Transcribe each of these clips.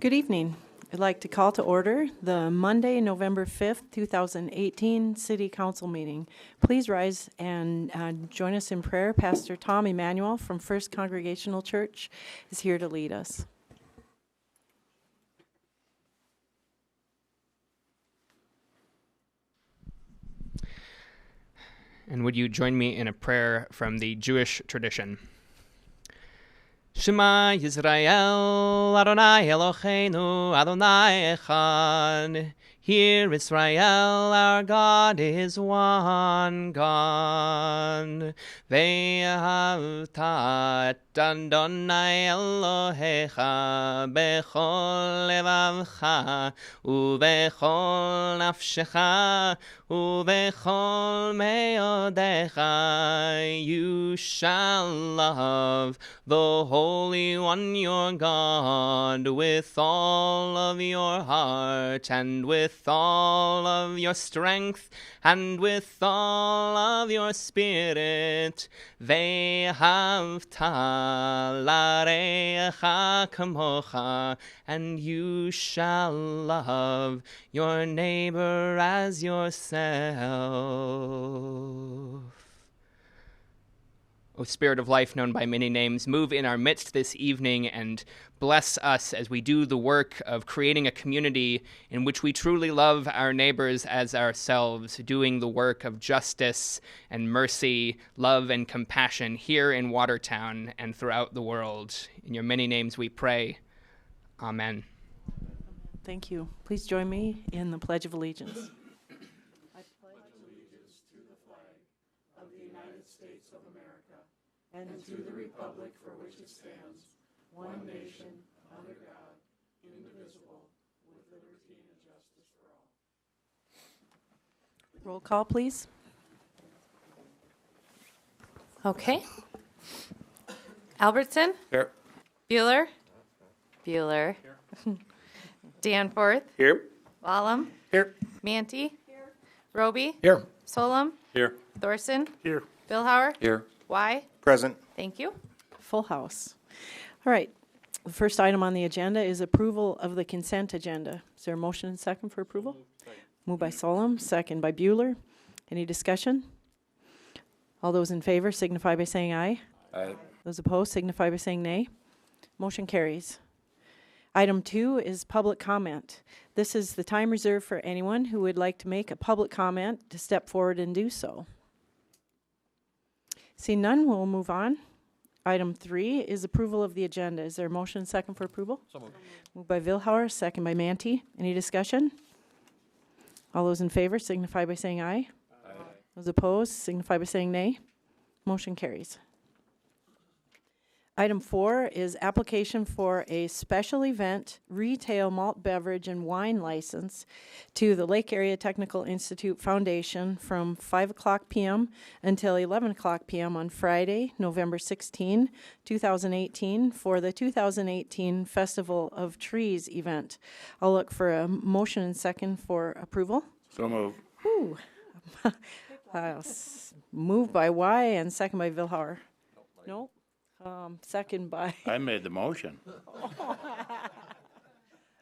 Good evening. I'd like to call to order the Monday, November 5th, 2018 City Council meeting. Please rise and join us in prayer. Pastor Tom Emanuel from First Congregational Church is here to lead us. And would you join me in a prayer from the Jewish tradition? Shema Yisrael, Adonai Eloheinu, Adonai Echad. Hear Israel, our God is one God. Ve'ahavta et Adonai Elohecha bechol levavcha ubechol nafshecha ubechol meodecha. You shall love the Holy One your God with all of your heart and with all of your strength and with all of your spirit. Ve'ahavta larecha kamocha, and you shall love your neighbor as yourself. O Spirit of life, known by many names, move in our midst this evening and bless us as we do the work of creating a community in which we truly love our neighbors as ourselves, doing the work of justice and mercy, love and compassion here in Watertown and throughout the world. In your many names we pray. Amen. Thank you. Please join me in the Pledge of Allegiance. And to the republic for which it stands, one nation, under God, indivisible, with liberty and justice for all. Roll call, please. Okay. Albertson? Here. Bueller? Bueller. Here. Danforth? Here. Wallem? Here. Manty? Here. Roby? Here. Solom? Here. Thorson? Here. Billhauer? Here. Y? Present. Thank you. Full house. All right. The first item on the agenda is approval of the consent agenda. Is there a motion and second for approval? Moved by Solom, second by Bueller. Any discussion? All those in favor signify by saying aye. Aye. Those opposed signify by saying nay. Motion carries. Item 2 is public comment. This is the time reserved for anyone who would like to make a public comment to step forward and do so. Seeing none, we'll move on. Item 3 is approval of the agenda. Is there a motion and second for approval? So moved. Moved by Vilhauer, second by Manty. Any discussion? All those in favor signify by saying aye. Aye. Those opposed signify by saying nay. Motion carries. Item 4 is application for a special event retail malt beverage and wine license to the Lake Area Technical Institute Foundation from 5 o'clock p.m. until 11 o'clock p.m. on Friday, November 16, 2018 for the 2018 Festival of Trees event. I'll look for a motion and second for approval. So moved. Ooh. Moved by Y and second by Vilhauer. Nope. Second by... I made the motion.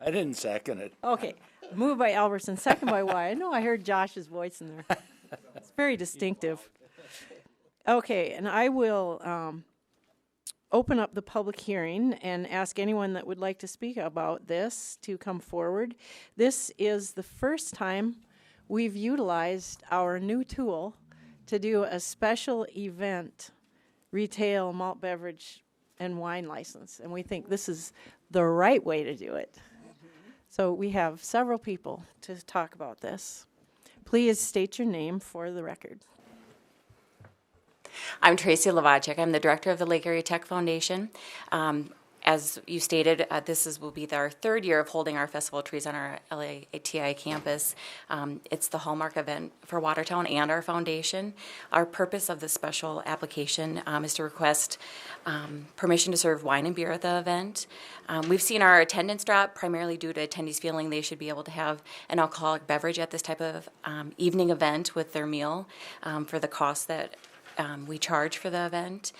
I didn't second it. Okay. Moved by Albertson, second by Y. I know I heard Josh's voice in there. It's very distinctive. Okay, and I will open up the public hearing and ask anyone that would like to speak about this to come forward. This is the first time we've utilized our new tool to do a special event retail malt beverage and wine license, and we think this is the right way to do it. So we have several people to talk about this. Please state your name for the record. I'm Tracy Lovacek. I'm the director of the Lake Area Tech Foundation. As you stated, will be our third year of holding our Festival of Trees on our LATI campus. It's the hallmark event for Watertown and our foundation. Our purpose of this special application is to request permission to serve wine and beer at the event. We've seen our attendance drop primarily due to attendees feeling they should be able to have an alcoholic beverage at this type of evening event with their meal for the cost that we charge for the event.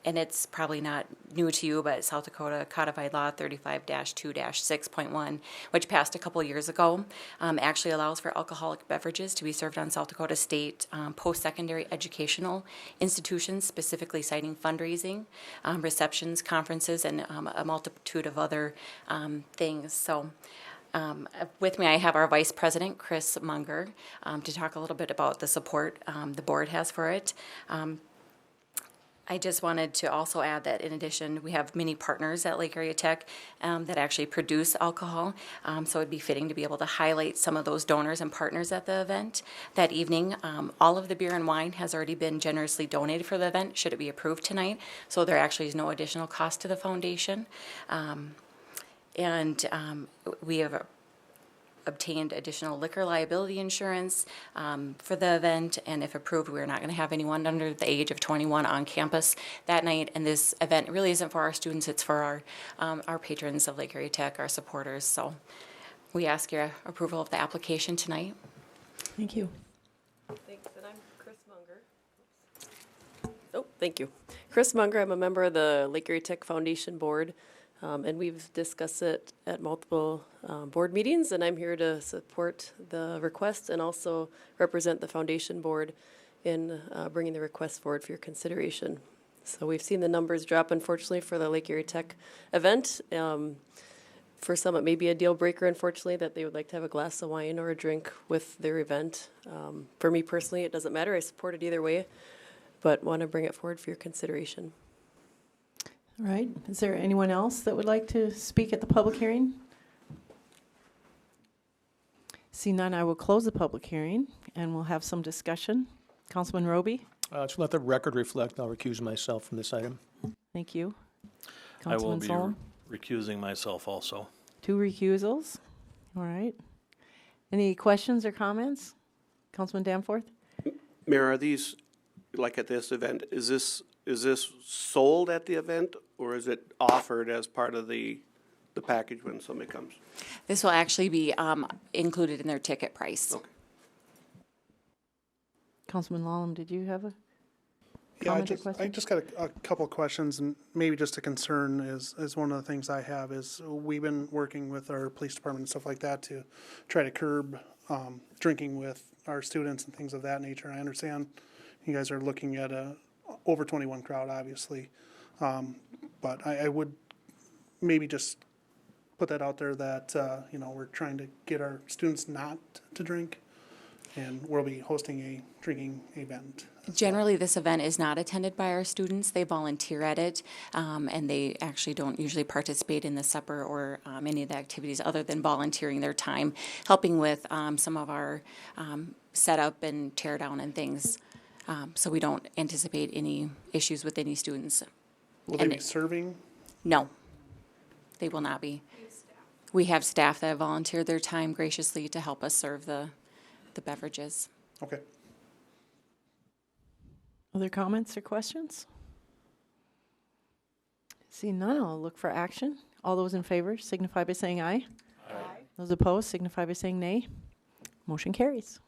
and it's probably not new to you, but South Dakota Codified Law 35-2-6.1, which passed a couple years ago, actually allows for alcoholic beverages to be served on South Dakota state post-secondary educational institutions, specifically citing fundraising, receptions, conferences, and a multitude of other things. So with me, I have our Vice President, Chris Munger, to talk a little bit about the support the board has for it. I just wanted to also add that in addition, we have many partners at Lake Area Tech that actually produce alcohol. So it'd be fitting to be able to highlight some of those donors and partners at the event that evening. All of the beer and wine has already been generously donated for the event, should it be approved tonight. So there actually is no additional cost to the foundation. We have obtained additional liquor liability insurance for the event, and if approved, we're not going to have anyone under the age of 21 on campus that night. And this event really isn't for our students; it's for our patrons of Lake Area Tech, our supporters. So we ask your approval of the application tonight. Thank you. Thanks, and I'm Chris Munger. Oh, thank you. Chris Munger, I'm a member of the Lake Erie Tech Foundation Board, and we've discussed it at multiple board meetings, and I'm here to support the request and also represent the foundation board in bringing the request forward for your consideration. So we've seen the numbers drop, unfortunately, for the Lake Erie Tech event. For some, it may be a deal breaker, unfortunately, that they would like to have a glass of wine or a drink with their event. For me personally, it doesn't matter. I support it either way, but want to bring it forward for your consideration. All right. Is there anyone else that would like to speak at the public hearing? See none, I will close the public hearing and we'll have some discussion. Councilman Roby? To let the record reflect, I'll recuse myself from this item. Thank you. I will Councilman be Solom? recusing myself also. 2 recusals. All right. Any questions or comments? Councilman Danforth? Mayor, are these, like at this event, is this sold at the event, or is it offered as part of the package when somebody comes? This will actually be included in their ticket price. Okay. Councilman Lallam, did you have a Yeah, comment or question? I just got a couple of questions, and maybe just a concern is one of the things I have is we've been working with our police department and stuff like that to try to curb drinking with our students and things of that nature. I understand you guys are looking at a over 21 crowd, obviously, but I would maybe just put that out there that we're trying to get our students not to drink, and we'll be hosting a drinking event. Generally, this event is not attended by our students. They volunteer at it, and they actually don't usually participate in the supper or any of the activities other than volunteering their time, helping with some of our setup and tear down and things. So we don't anticipate any issues with any students. Will they be serving? No, they will not be. We have staff that volunteer their time graciously to help us serve the beverages. Okay. Other comments or questions? See none, I'll look for action. All those in favor signify by saying aye. Aye. Those opposed signify by saying nay. Motion carries.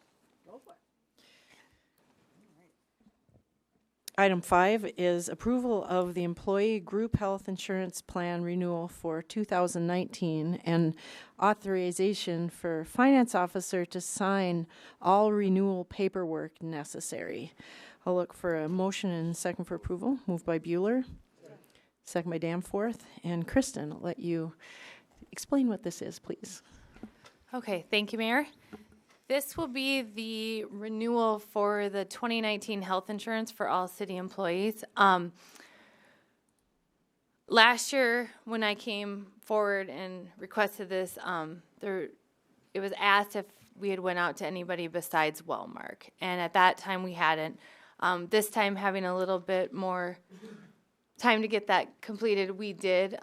Item 5 is approval of the employee group health insurance plan renewal for 2019 and authorization for finance officer to sign all renewal paperwork necessary. I'll look for a motion and second for approval. Moved by Bueller, second by Danforth, and Kristen, I'll let you explain what this is, please. Okay, thank you, Mayor. This will be the renewal for the 2019 health insurance for all city employees. Last year, when I came forward and requested this, it was asked if we had went out to anybody besides Wellmark, and at that time we hadn't. This time, having a little bit more time to get that completed, we did.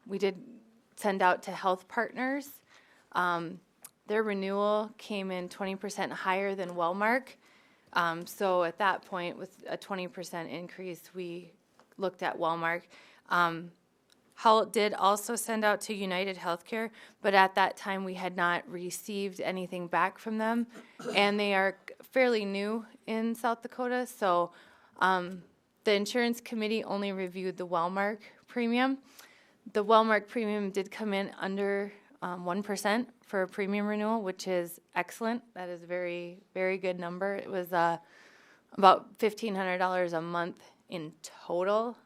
We did send out to Health Partners. Their renewal came in 20% higher than Wellmark. So at that point, with a 20% increase, we looked at Wellmark. Hull did also send out to United Healthcare, but at that time we had not received anything back from them. And they are fairly new in South Dakota, so the insurance committee only reviewed the Wellmark premium. The Wellmark premium did come in under 1% for a premium renewal, which is excellent. That is a very, very good number. It was about $1,500 a month in total,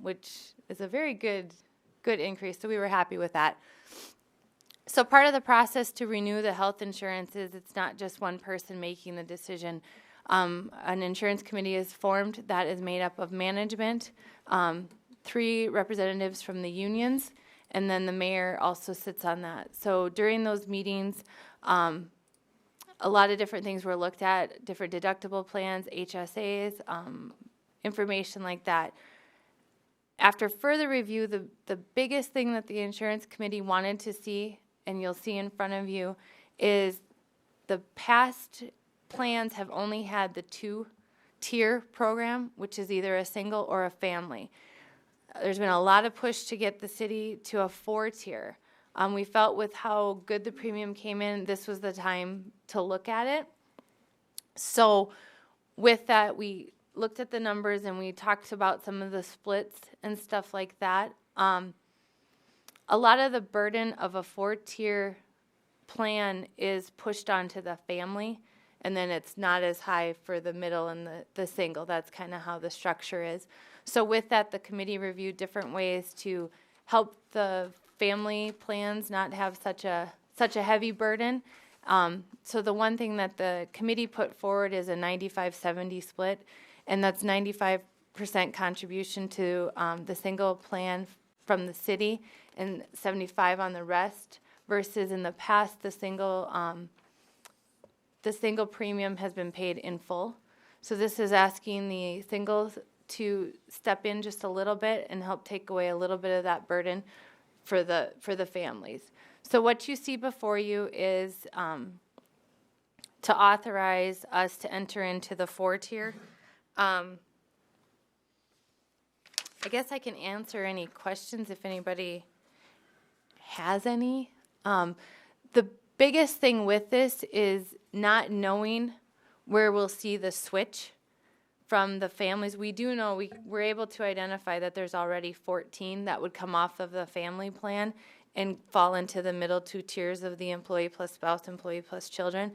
which is a very good increase. So we were happy with that. So part of the process to renew the health insurance is it's not just one person making the decision. An insurance committee is formed that is made up of management, 3 representatives from the unions, and then the mayor also sits on that. So during those meetings, a lot of different things were looked at, different deductible plans, HSAs, information like that. After further review, the biggest thing that the insurance committee wanted to see, and you'll see in front of you, is the past plans have only had the 2-tier program, which is either a single or a family. There's been a lot of push to get the city to a 4-tier. We felt with how good the premium came in, this was the time to look at it. So with that, we looked at the numbers and we talked about some of the splits and stuff like that. A lot of the burden of a 4-tier plan is pushed onto the family, and then it's not as high for the middle and the single. That's kind of how the structure is. So with that, the committee reviewed different ways to help the family plans not have such a heavy burden. So the one thing that the committee put forward is a 95-70 split, and that's 95% contribution to the single plan from the city and 75 on the rest, versus in the past the single premium has been paid in full. So this is asking the singles to step in just a little bit and help take away a little bit of that burden for the families. So what you see before you is to authorize us to enter into the 4-tier. I guess I can answer any questions if anybody has any. The biggest thing with this is not knowing where we'll see the switch from the families. We do know we're able to identify that there's already 14 that would come off of the family plan and fall into the middle 2 tiers of the employee plus spouse, employee plus children.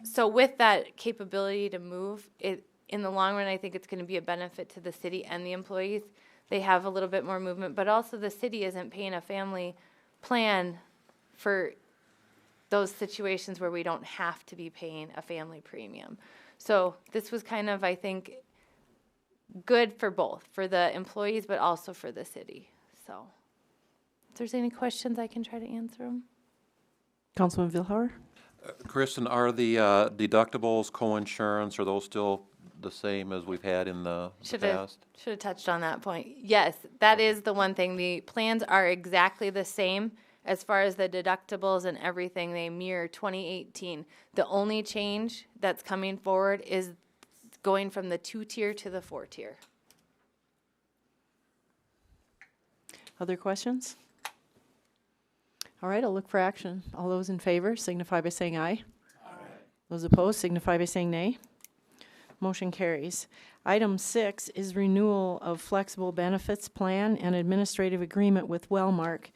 So with that capability to move, in the long run, I think it's going to be a benefit to the city and the employees. They have a little bit more movement, but also the city isn't paying a family plan for those situations where we don't have to be paying a family premium. So this was kind of, I think, good for both, for the employees, but also for the city. So if there's any questions, I can try to answer them. Councilman Vilhauer? Kristen, are the deductibles, co-insurance, are those still the same as we've had in the past? Should have touched on that point. Yes, that is the one thing. The plans are exactly the same as far as the deductibles and everything. They mirror 2018. The only change that's coming forward is going from the 2-tier to the 4-tier. Other questions? All right, I'll look for action. All those in favor signify by saying aye. Aye. Those opposed signify by saying nay. Motion carries. Item 6 is renewal of flexible benefits plan and administrative agreement with Wellmark.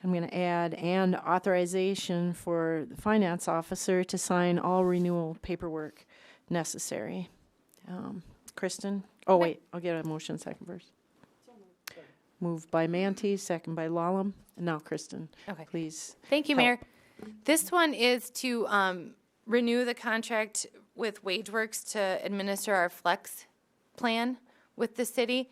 I'm going to add and authorization for the finance officer to sign all renewal paperwork necessary. Kristen? Oh, wait, I'll get a motion second first. Moved by Mantee, second by Lallam. And now Kristen, okay. Please. Thank you, Mayor. This one is to renew the contract with WageWorks to administer our flex plan with the city.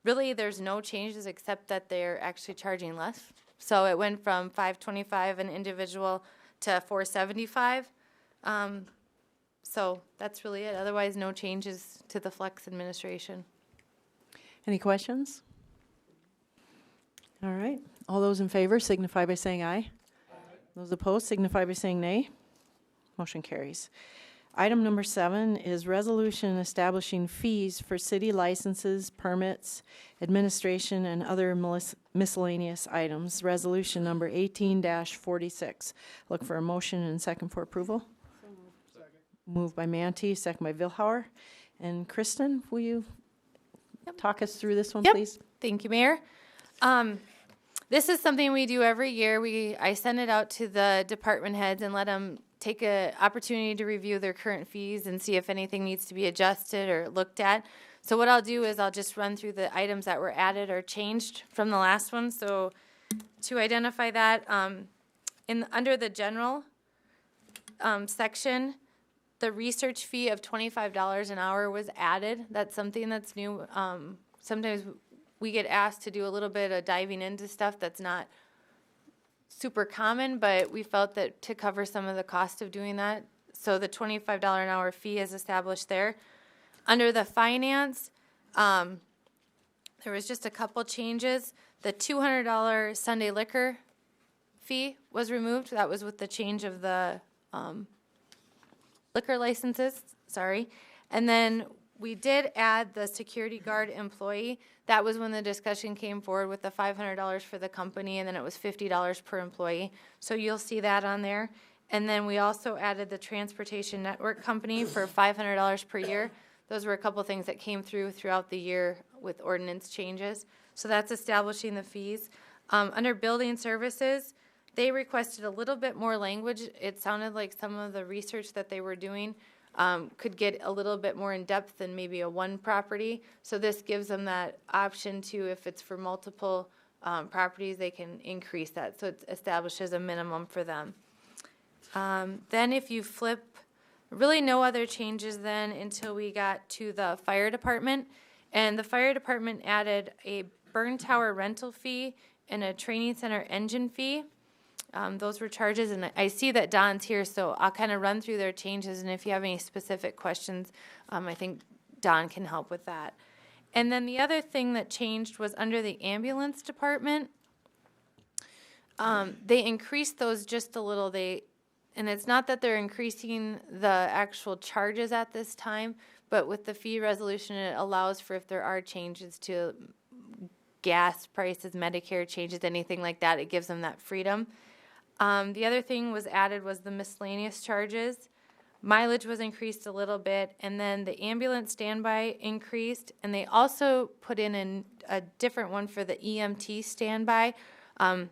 Really, there's no changes except that they're actually charging less. So it went from $525 an individual to $475. So that's really it. Otherwise, no changes to the flex administration. Any questions? All right. All those in favor signify by saying aye. Aye. Those opposed signify by saying nay. Motion carries. Item number 7 is resolution establishing fees for city licenses, permits, administration, and other miscellaneous items. Resolution number 18-46. Look for a motion and second for approval. Moved by Mantee, second by Vilhauer. And Kristen, will you talk us through this one, Yep. please? Thank you, Mayor. This is something we do every year. I send it out to the department heads and let them take an opportunity to review their current fees and see if anything needs to be adjusted or looked at. So what I'll do is I'll just run through the items that were added or changed from the last one. So to identify that, under the general section, the research fee of $25 an hour was added. That's something that's new. Sometimes we get asked to do a little bit of diving into stuff that's not super common, but we felt that to cover some of the cost of doing that, so the $25 an hour fee is established there. Under the finance, there was just a couple changes. The $200 Sunday liquor fee was removed. That was with the change of the liquor licenses, sorry. And then we did add the security guard employee. That was when the discussion came forward with the $500 for the company, and then it was $50 per employee. So you'll see that on there. And then we also added the transportation network company for $500 per year. Those were a couple things that came throughout the year with ordinance changes. So that's establishing the fees. Under building services, they requested a little bit more language. It sounded like some of the research that they were doing could get a little bit more in depth than maybe a one property. So this gives them that option to, if it's for multiple properties, they can increase that. So it establishes a minimum for them. Then if you flip, really no other changes then until we got to the fire department. And the fire department added a burn tower rental fee and a training center engine fee. Those were charges, and I see that Don's here, so I'll kind of run through their changes, and if you have any specific questions, I think Don can help with that. And then the other thing that changed was under the ambulance department. They increased those just a little. And it's not that they're increasing the actual charges at this time, but with the fee resolution, it allows for if there are changes to gas prices, Medicare changes, anything like that, it gives them that freedom. The other thing was added was the miscellaneous charges. Mileage was increased a little bit, and then the ambulance standby increased, and they also put in a different one for the EMT standby. I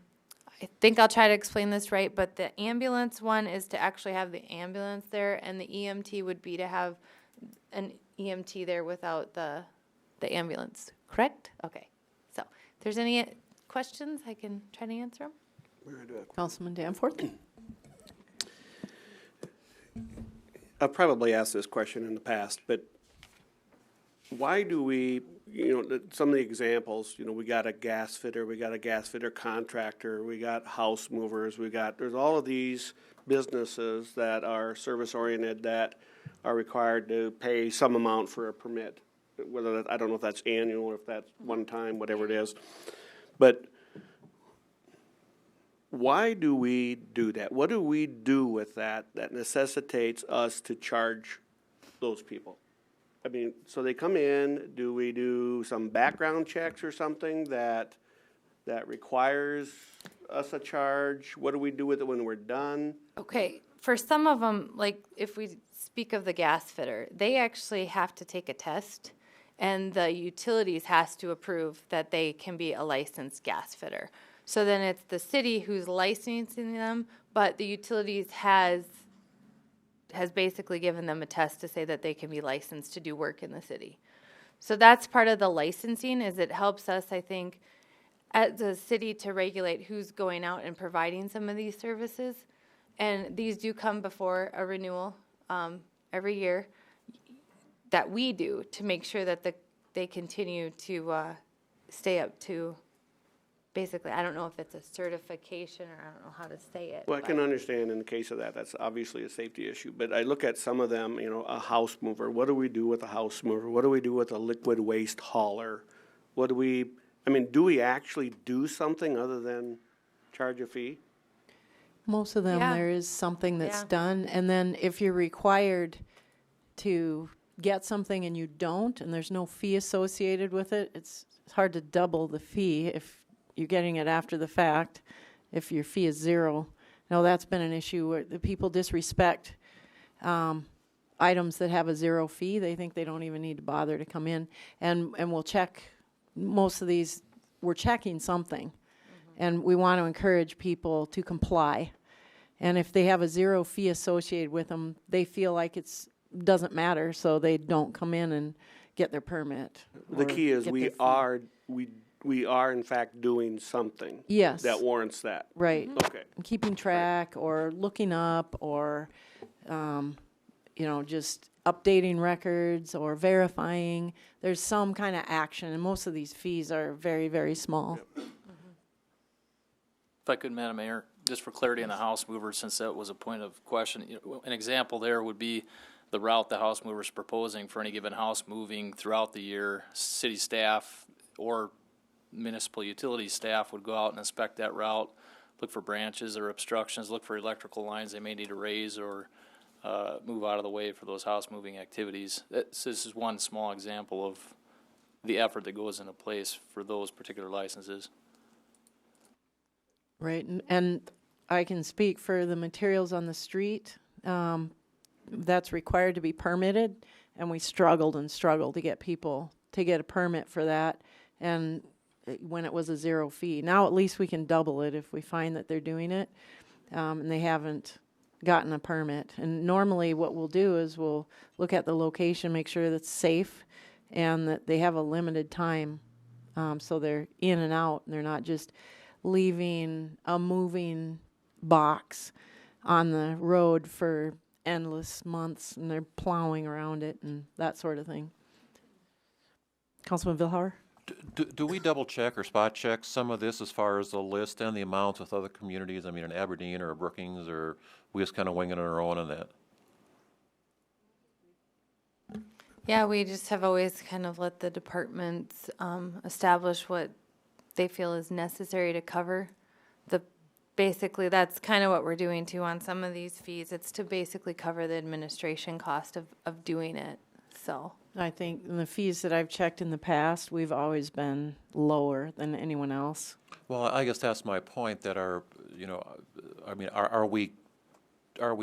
think I'll try to explain this right, but the ambulance one is to actually have the ambulance there, and the EMT would be to have an EMT there without the ambulance, correct? Okay, so if there's any questions, I can try to answer them. Councilman Danforth? I've probably asked this question in the past, but why do we, some of the examples, we got a gas fitter, we got a gas fitter contractor, we got house movers, there's all of these businesses that are service-oriented that are required to pay some amount for a permit. Whether I don't know if that's annual or if that's one time, whatever it is. But why do we do that? What do we do with that necessitates us to charge those people? I mean, so they come in, do we do some background checks or something that requires us a charge? What do we do with it when we're done? Okay, for some of them, like if we speak of the gas fitter, they actually have to take a test, and the utilities has to approve that they can be a licensed gas fitter. So then it's the city who's licensing them, but the utilities has basically given them a test to say that they can be licensed to do work in the city. So that's part of the licensing, is it helps us, I think, as a city to regulate who's going out and providing some of these services. And these do come before a renewal every year that we do to make sure that they continue to stay up to. Basically, I don't know if it's a certification or I don't know how to say it. Well, I can understand in the case of that's obviously a safety issue. But I look at some of them, a house mover. What do we do with a house mover? What do we do with a liquid waste hauler? Do we actually do something other than charge a fee? Most of them, Yeah. there is something that's Yeah. done. And then if you're required to get something and you don't, and there's no fee associated with it, it's hard to double the fee if you're getting it after the fact, if your fee is zero. Now, that's been an issue where the people disrespect items that have a zero fee, they think they don't even need to bother to come in. And we'll check, most of these, we're checking something. And we want to encourage people to comply. And if they have a zero fee associated with them, they feel like it's doesn't matter, so they don't come in and get their permit. The key is we are in fact doing something. Yes. That warrants that. Right. Okay. Keeping track or looking up or, just updating records or verifying. There's some kind of action, and most of these fees are very, very small. Yep. If I could, Madam Mayor, just for clarity on the house mover, since that was a point of question, an example there would be the route the house mover is proposing for any given house moving throughout the year. City staff or municipal utility staff would go out and inspect that route, look for branches or obstructions, look for electrical lines they may need to raise or move out of the way for those house moving activities. This is one small example of the effort that goes into place for those particular licenses. Right, and I can speak for the materials on the street. That's required to be permitted, and we struggled to get people to get a permit for that, and when it was a zero fee. Now at least we can double it if we find that they're doing it, and they haven't gotten a permit. And normally what we'll do is we'll look at the location, make sure that's safe, and that they have a limited time, so they're in and out, and they're not just leaving a moving box on the road for endless months, and they're plowing around it and that sort of thing. Councilman Vilhauer? Do we double check or spot check some of this as far as the list and the amounts with other communities? I mean, in Aberdeen or Brookings, or we just kind of wing it on our own on that? Yeah, we just have always kind of let the departments establish what they feel is necessary to cover. Basically, that's kind of what we're doing too on some of these fees. It's to basically cover the administration cost of doing it, so. I think in the fees that I've checked in the past, we've always been lower than anyone else. Well, I guess that's my point, that are we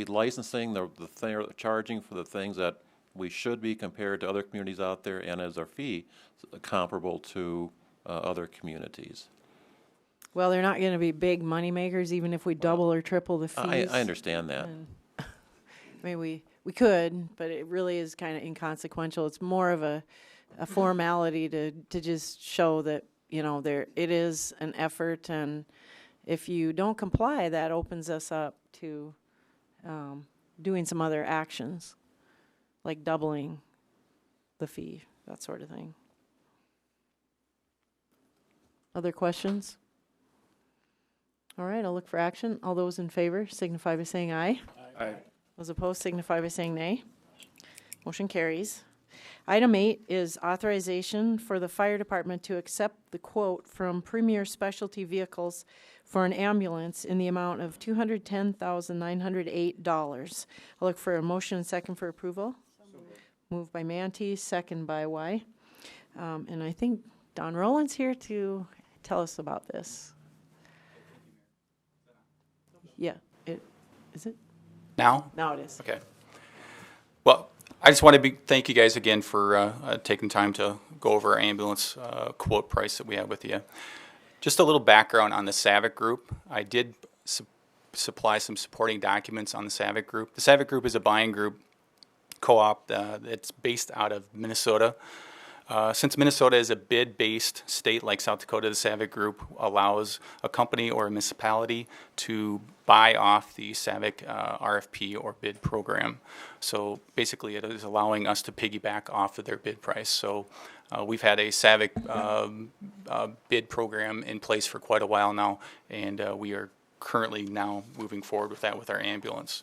licensing the thing, charging for the things that we should be compared to other communities out there, and is our fee comparable to other communities? Well, they're not going to be big money makers, even if we double or triple the fees. I understand that. And, I mean, we could, but it really is kind of inconsequential. It's more of a formality to just show that, it is an effort, and if you don't comply, that opens us up to doing some other actions, like doubling the fee, that sort of thing. Other questions? All right, I'll look for action. All those in favor signify by saying aye. Aye. Those opposed signify by saying nay. Motion carries. Item 8 is authorization for the fire department to accept the quote from Premier Specialty Vehicles for an ambulance in the amount of $210,908. I'll look for a motion and second for approval. Moved by Mantee, second by Y. And I think Don Rowland's here to tell us about this. Yeah, is it? Now? Now it is. Okay. Well, I just want to thank you guys again for taking time to go over our ambulance quote price that we have with you. Just a little background on the SAVIC group. I did supply some supporting documents on the SAVIC group. The SAVIC group is a buying group co-op that's based out of Minnesota. Since Minnesota is a bid-based state like South Dakota, the SAVIC group allows a company or a municipality to buy off the SAVIC RFP or bid program. So basically it is allowing us to piggyback off of their bid price. So we've had a SAVIC bid program in place for quite a while now, and we are currently now moving forward with that with our ambulance.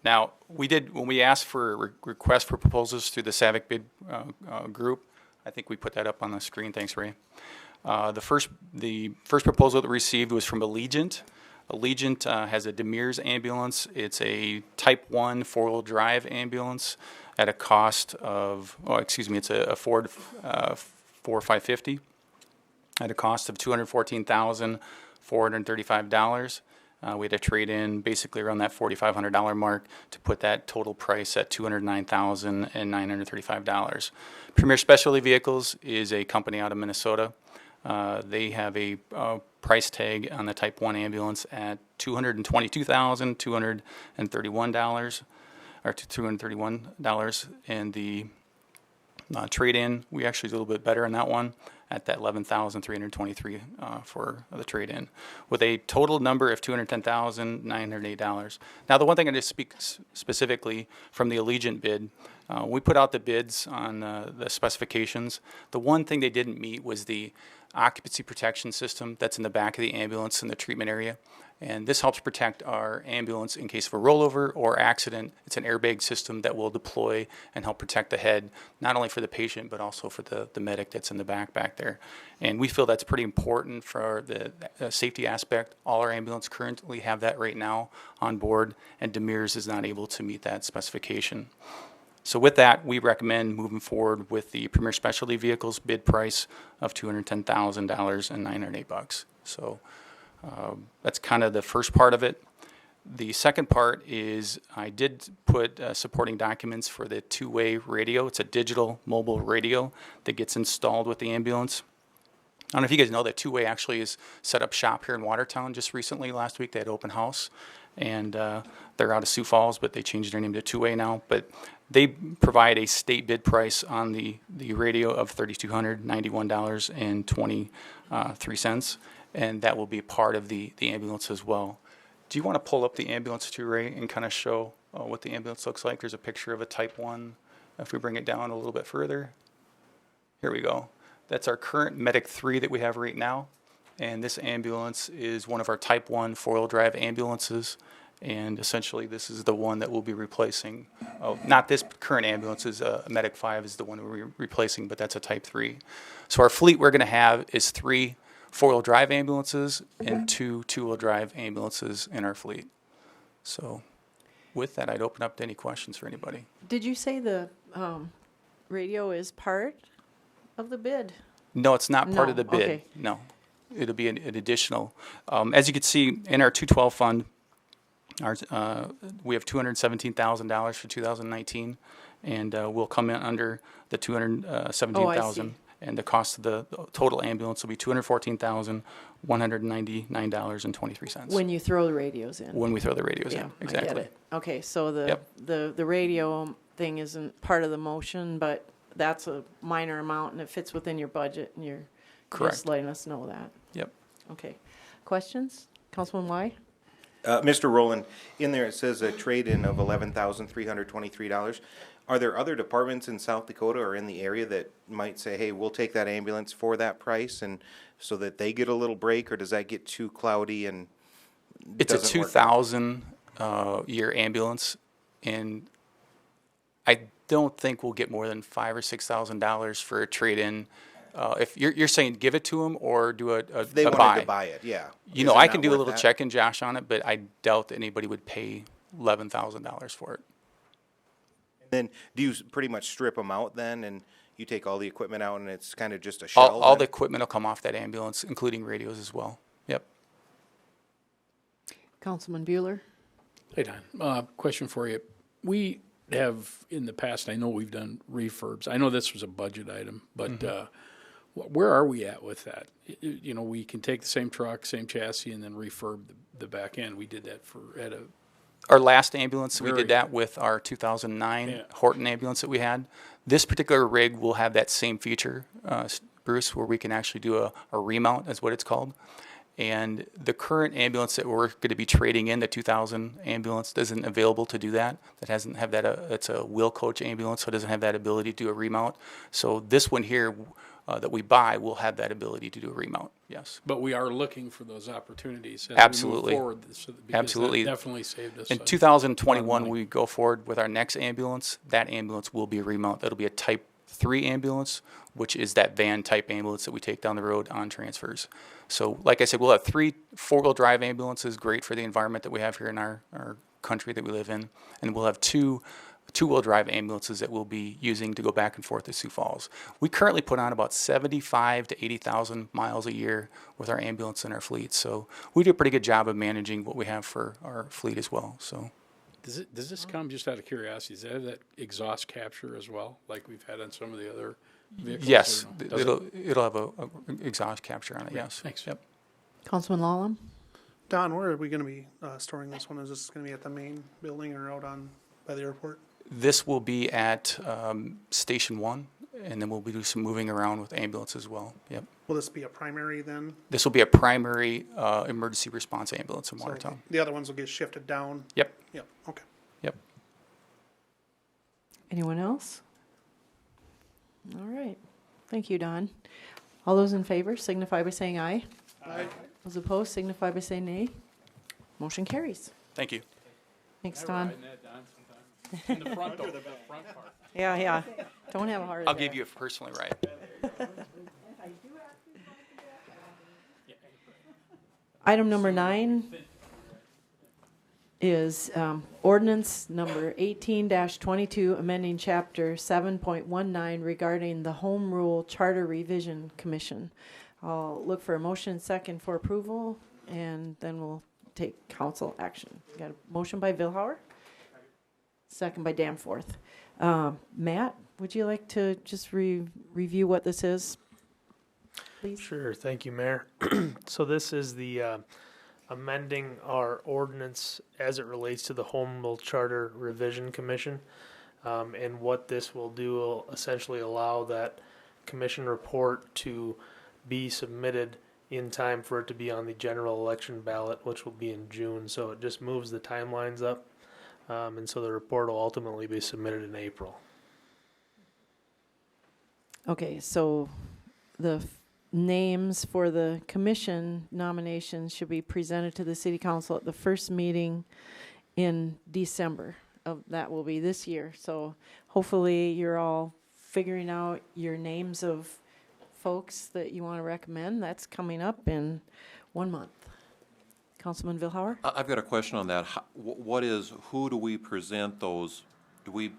Now, when we asked for requests for proposals through the SAVIC bid group, I think we put that up on the screen. Thanks, Ray. The first proposal that we received was from Allegiant. Allegiant has a Demers ambulance. It's a Type 1 four-wheel drive ambulance at a cost of, it's a Ford 4550 at a cost of $214,435. We had to trade in basically around that $4,500 mark to put that total price at $209,935. Premier Specialty Vehicles is a company out of Minnesota. They have a price tag on the Type 1 ambulance at $222,231 or $231, and the trade-in, we actually did a little bit better on that one at that $11,323 for the trade-in, with a total number of $210,908. Now, the one thing I just speak specifically from the Allegiant bid, we put out the bids on the specifications. The one thing they didn't meet was the occupancy protection system that's in the back of the ambulance in the treatment area. And this helps protect our ambulance in case of a rollover or accident. It's an airbag system that will deploy and help protect the head, not only for the patient, but also for the medic that's in the back there. And we feel that's pretty important for the safety aspect. All our ambulance currently have that right now on board, and Demirs is not able to meet that specification. So with that, we recommend moving forward with the Premier Specialty Vehicles bid price of $210,000 and $908. So that's kind of the first part of it. The second part is I did put supporting documents for the two-way radio. It's a digital mobile radio that gets installed with the ambulance. I don't know if you guys know that Two-Way actually is set up shop here in Watertown just recently. Last week they had open house, and they're out of Sioux Falls, but they changed their name to Two-Way now. But they provide a state bid price on the radio of $3,291.23, and that will be part of the ambulance as well. Do you want to pull up the ambulance too, Ray, and kind of show what the ambulance looks like? There's a picture of a Type 1. If we bring it down a little bit further, here we go. That's our current Medic 3 that we have right now, and this ambulance is one of our Type 1 four-wheel drive ambulances, and essentially this is the one that we'll be replacing. Oh, not this current ambulance, is Medic 5 is the one we're replacing, but that's a Type 3. So our fleet we're going to have is 3 four-wheel drive ambulances and 2 two-wheel drive ambulances in our fleet. So with that, I'd open up to any questions for anybody. Did you say the radio is part of the bid? No, it's not part of the bid. Okay. No, it'll be an additional. As you can see in our 212 fund, we have $217,000 for 2019, and we'll come in under the $217,000. And the cost of the total ambulance will be $214,199.23. When you throw the radios in. When we throw the radios in, exactly. I get it. Okay, so the, Yep. the radio thing isn't part of the motion, but that's a minor amount and it fits within your budget, and you're Correct. just letting us know that. Yep. Okay. Questions? Councilman Y? Mr. Rowland, in there it says a trade-in of $11,323. Are there other departments in South Dakota or in the area that might say, hey, we'll take that ambulance for that price, and so that they get a little break, or does that get too cloudy and It's a doesn't work? 2000 year ambulance, and I don't think we'll get more than $5,000 or $6,000 for a trade-in. If you're saying give it to them or do a They a wanted buy. to buy it, yeah. You Is know, it I not can do a worth little that? check-in, Josh, on it, but I doubt that anybody would pay $11,000 for it. Then do you pretty much strip them out then, and you take all the equipment out and it's kind of just a shell? All the then? equipment will come off that ambulance, including radios as well. Yep. Councilman Bueller? Hey, Don, question for you. We have, in the past, I know we've done refurbs. I know this was a budget item, but where are we at with that? You know, we can take the same truck, same chassis, and then refurb the back end. We did that at a... Our last ambulance, we Very did that with our 2009 Yeah. Horton ambulance that we had. This particular rig will have that same feature, Bruce, where we can actually do a remount, is what it's called. And the current ambulance that we're going to be trading in, the 2000 ambulance, isn't available to do that. That doesn't have that. It's a wheel coach ambulance, so it doesn't have that ability to do a remount. So this one here that we buy will have that ability to do a remount. Yes. But we are looking for those opportunities as Absolutely. we move forward. Because Absolutely. That definitely saved us. In a 2021, lot of money. we go forward with our next ambulance. That ambulance will be a remount. That'll be a Type 3 ambulance, which is that van type ambulance that we take down the road on transfers. So like I said, we'll have 3 four-wheel drive ambulances, great for the environment that we have here in our country that we live in. And we'll have 2 two-wheel drive ambulances that we'll be using to go back and forth to Sioux Falls. We currently put on about 75 to 80,000 miles a year with our ambulance and our fleet. So we do a pretty good job of managing what we have for our fleet as well. So. Does this come just out of curiosity? Does it have that exhaust capture as well, like we've had on some of the other vehicles? Yes, or no? it'll have a exhaust capture on it. Yeah, Yes. thanks. Yep. Councilman Lallam? Don, where are we gonna be, storing this one? Is this gonna be at the main building or out on, by the airport? This will be at Station 1, and then we'll be doing some moving around with ambulance as well. Yep. Will this be a primary then? This will be a primary emergency response ambulance in So Watertown. the other ones will get shifted down? Yep. Yep, okay. Yep. Anyone else? All right. Thank you, Don. All those in favor signify by saying aye. Aye. Those opposed signify by saying nay. Motion carries. Thank you. Thanks, Don. In the front, though. The front part. Yeah. Don't have a heart I'll attack. give you a personally right. Item number 9 is ordinance number 18-22, amending chapter 7.19 regarding the Home Rule Charter Revision Commission. I'll look for a motion second for approval, and then we'll take council action. Got a motion by Vilhauer, second by Danforth. Matt, would you like to just review what this is, please? Sure, thank you, Mayor. So this is the amending our ordinance as it relates to the Home Rule Charter Revision Commission. And what this will do will essentially allow that commission report to be submitted in time for it to be on the general election ballot, which will be in June. So it just moves the timelines up. And so the report will ultimately be submitted in April. Okay, so the names for the commission nominations should be presented to the city council at the first meeting in December. That will be this year. So hopefully you're all figuring out your names of folks that you want to recommend. That's coming up in 1 month. Councilman Vilhauer? I've got a question on that. Who do we present those? Do we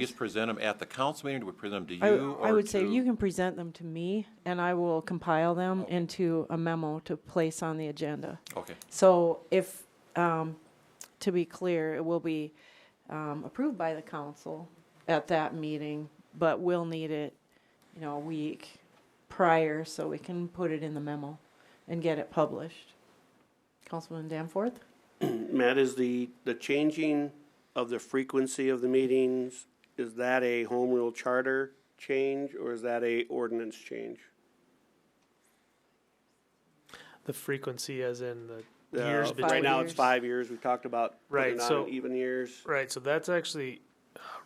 just present them at the council meeting? Do we present them to you? I would say you can present them to me, and I will compile them into a memo to place on the agenda. Okay. So if, to be clear, it will be approved by the council at that meeting, but we'll need it, a week prior so we can put it in the memo and get it published. Councilman Danforth? Matt, is the changing of the frequency of the meetings, is that a home rule charter change or is that a ordinance change? The frequency as in the years between. Right now it's 5 years. We talked about Right, putting so- on even years. Right, so that's actually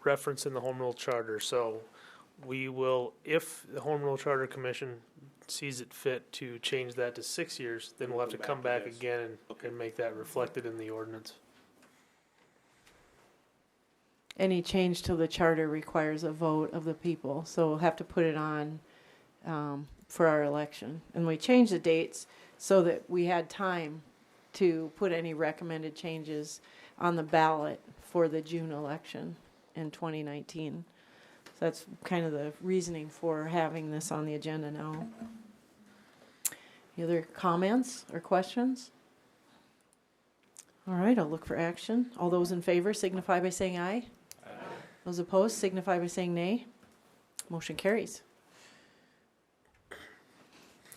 referenced in the Home Rule Charter. So we will, if the Home Rule Charter Commission sees it fit to change that to 6 years, then we'll have to come back again and make that reflected in the ordinance. Any change to the charter requires a vote of the people, so we'll have to put it on for our election. And we changed the dates so that we had time to put any recommended changes on the ballot for the June election in 2019. So that's kind of the reasoning for having this on the agenda now. Any other comments or questions? All right, I'll look for action. All those in favor signify by saying aye. Those opposed signify by saying nay. Motion carries.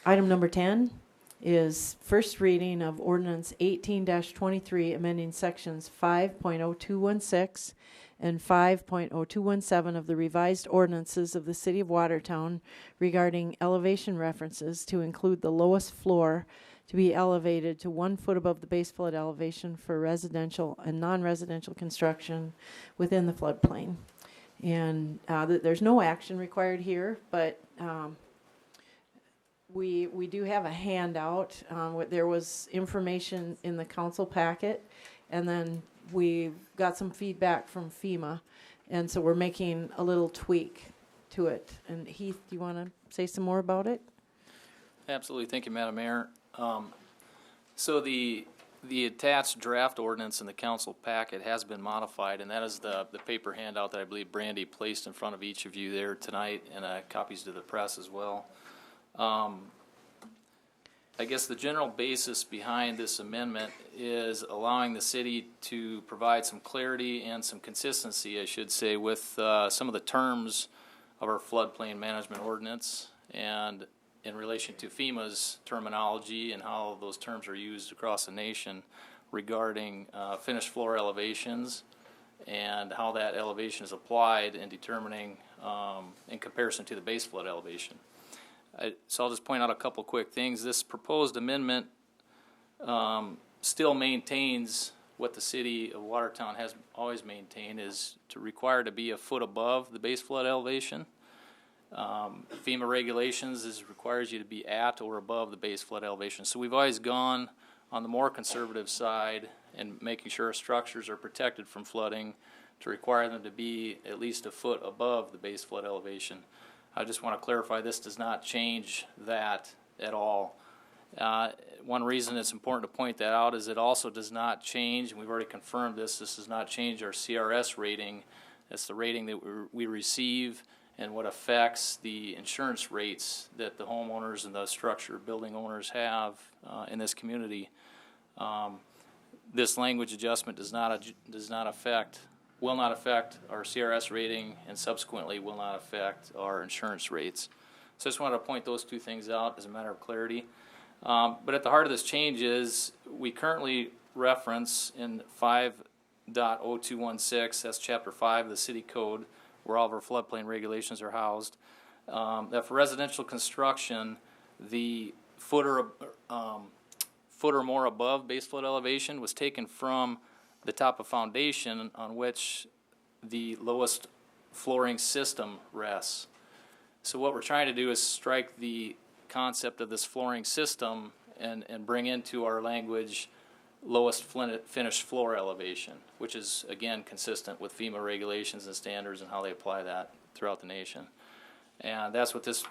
Item number 10 is first reading of ordinance 18-23, amending sections 5.0216 and 5.0217 of the revised ordinances of the city of Watertown regarding elevation references to include the lowest floor to be elevated to 1 foot above the base flood elevation for residential and non-residential construction within the floodplain. And there's no action required here, but we do have a handout. There was information in the council packet, and then we got some feedback from FEMA, and so we're making a little tweak to it. And Heath, do you want to say some more about it? Absolutely. Thank you, Madam Mayor. So the The attached draft ordinance in the council packet has been modified, and that is the paper handout that I believe Brandy placed in front of each of you there tonight, and copies to the press as well. I guess the general basis behind this amendment is allowing the city to provide some clarity and some consistency, I should say, with some of the terms of our floodplain management ordinance, and in relation to FEMA's terminology and how those terms are used across the nation regarding finished floor elevations and how that elevation is applied in determining in comparison to the base flood elevation. So I'll just point out a couple quick things. This proposed amendment still maintains what the city of Watertown has always maintained, is to require to be a foot above the base flood elevation. FEMA regulations requires you to be at or above the base flood elevation. So we've always gone on the more conservative side and making sure our structures are protected from flooding to require them to be at least a foot above the base flood elevation. I just want to clarify, this does not change that at all. One reason it's important to point that out is it also does not change, and we've already confirmed this does not change our CRS rating. That's the rating that we receive and what affects the insurance rates that the homeowners and the structure building owners have in this community. This language adjustment will not affect our CRS rating, and subsequently will not affect our insurance rates. So I just wanted to point those two things out as a matter of clarity. But at the heart of this change is we currently reference in 5.0216, that's Chapter 5 of the City Code, where all of our floodplain regulations are housed, that for residential construction, the foot or more above base flood elevation was taken from the top of foundation on which the lowest flooring system rests. So what we're trying to do is strike the concept of this flooring system and bring into our language lowest finished floor elevation, which is again consistent with FEMA regulations and standards and how they apply that throughout the nation. And that's what this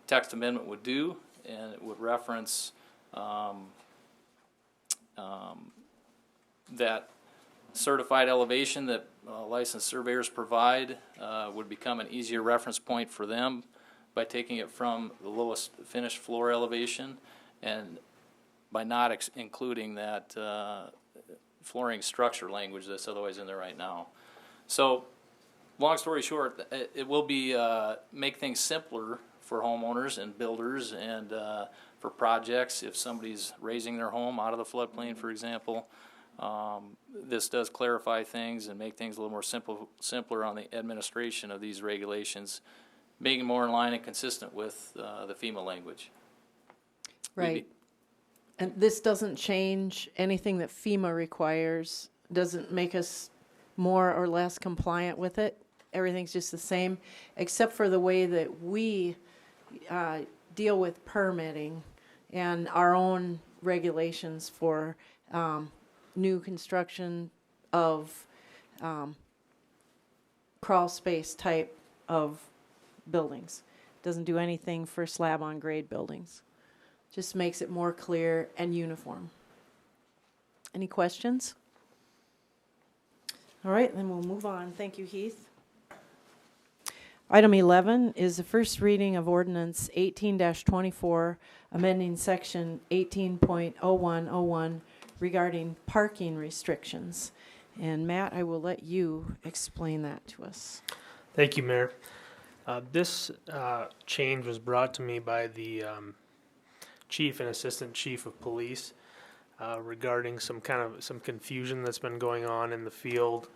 text amendment would do, and it would reference that certified elevation that licensed surveyors provide would become an easier reference point for them by taking it from the lowest finished floor elevation and by not including that flooring structure language that's otherwise in there right now. So long story short, it will be make things simpler for homeowners and builders and for projects. If somebody's raising their home out of the floodplain, for example, this does clarify things and make things a little more simpler on the administration of these regulations, being more in line and consistent with the FEMA language. Right. And this doesn't change anything that FEMA requires, doesn't make us more or less compliant with it. Everything's just the same, except for the way that we deal with permitting and our own regulations for new construction of crawl space type of buildings. Doesn't do anything for slab on grade buildings. Just makes it more clear and uniform. Any questions? All right, then we'll move on. Thank you, Heath. Item 11 is the first reading of ordinance 18-24, amending section 18.0101 regarding parking restrictions. And Matt, I will let you explain that to us. Thank you, Mayor. This change was brought to me by the chief and assistant chief of police regarding some confusion that's been going on in the field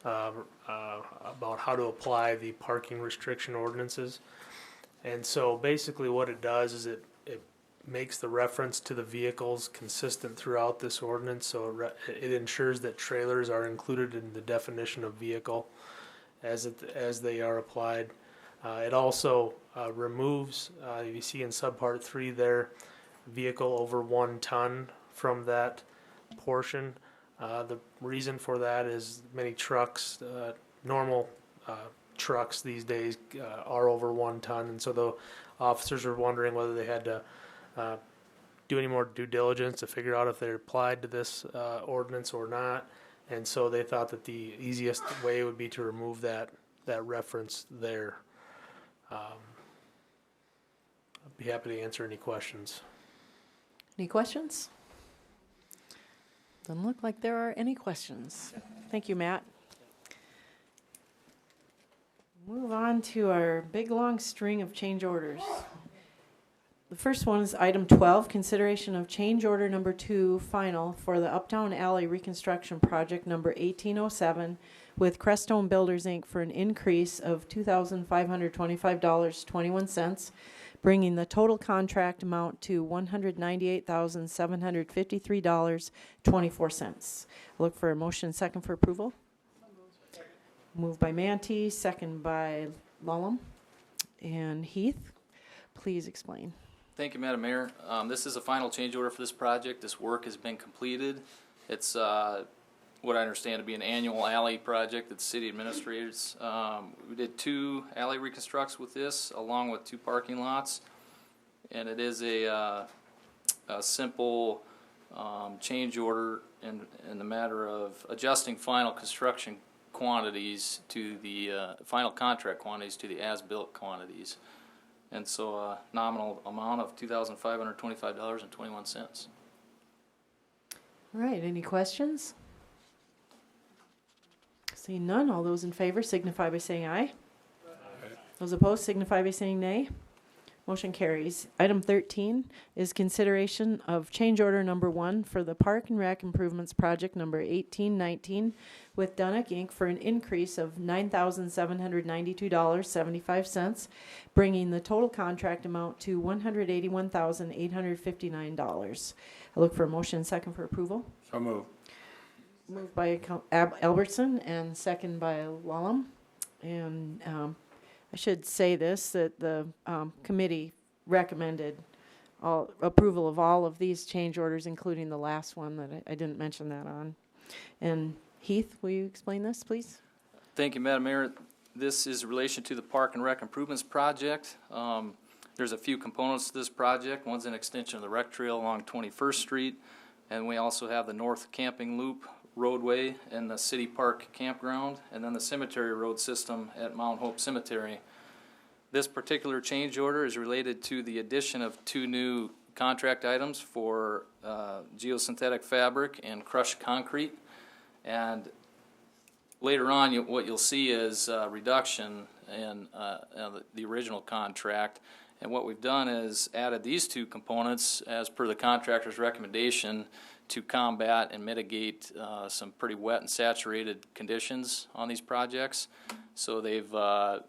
about how to apply the parking restriction ordinances. And so basically what it does is it makes the reference to the vehicles consistent throughout this ordinance, so it ensures that trailers are included in the definition of vehicle as they are applied. It also removes, you see in subpart 3 there, vehicle over 1 ton from that portion. The reason for that is many trucks, normal trucks these days are over 1 ton, and so the officers are wondering whether they had to do any more due diligence to figure out if they're applied to this ordinance or not. And so they thought that the easiest way would be to remove that reference there. I'd be happy to answer any questions. Any questions? Doesn't look like there are any questions. Thank you, Matt. Move on to our big long string of change orders. The first one is item 12, consideration of change order number 2 final for the Uptown Alley reconstruction project number 1807 with Crestone Builders Inc. for an increase of $2,525.21, bringing the total contract amount to $198,753.24. Look for a motion second for approval. Moved by Mantee, second by Lullam. And Heath, please explain. Thank you, Madam Mayor. This is a final change order for this project. This work has been completed. It's what I understand to be an annual alley project that the city administrators. We did 2 alley reconstructs with this, along with 2 parking lots. And it is a simple change order in the matter of adjusting final construction quantities to the final contract quantities to the as-built quantities. And so a nominal amount of $2,525.21. All right, any questions? Seeing none, all those in favor signify by saying aye. Those opposed signify by saying nay. Motion carries. Item 13 is consideration of change order number 1 for the Park and Rec Improvements Project number 1819 with Dunnick Inc. for an increase of $9,792.75, bringing the total contract amount to $181,859. I look for a motion second for approval. So move. Moved by Albertson and second by Lullam. And I should say this, that the committee recommended approval of all of these change orders, including the last one that I didn't mention that on. And Heath, will you explain this, please? Thank you, Madam Mayor. This is in relation to the Park and Rec Improvements Project. There's a few components to this project. One's an extension of the rec trail along 21st Street, and we also have the North Camping Loop roadway and the City Park campground, and then the cemetery road system at Mount Hope Cemetery. This particular change order is related to the addition of 2 new contract items for geosynthetic fabric and crushed concrete. And later on, what you'll see is a reduction in the original contract. And what we've done is added these 2 components as per the contractor's recommendation to combat and mitigate some pretty wet and saturated conditions on these projects. So they've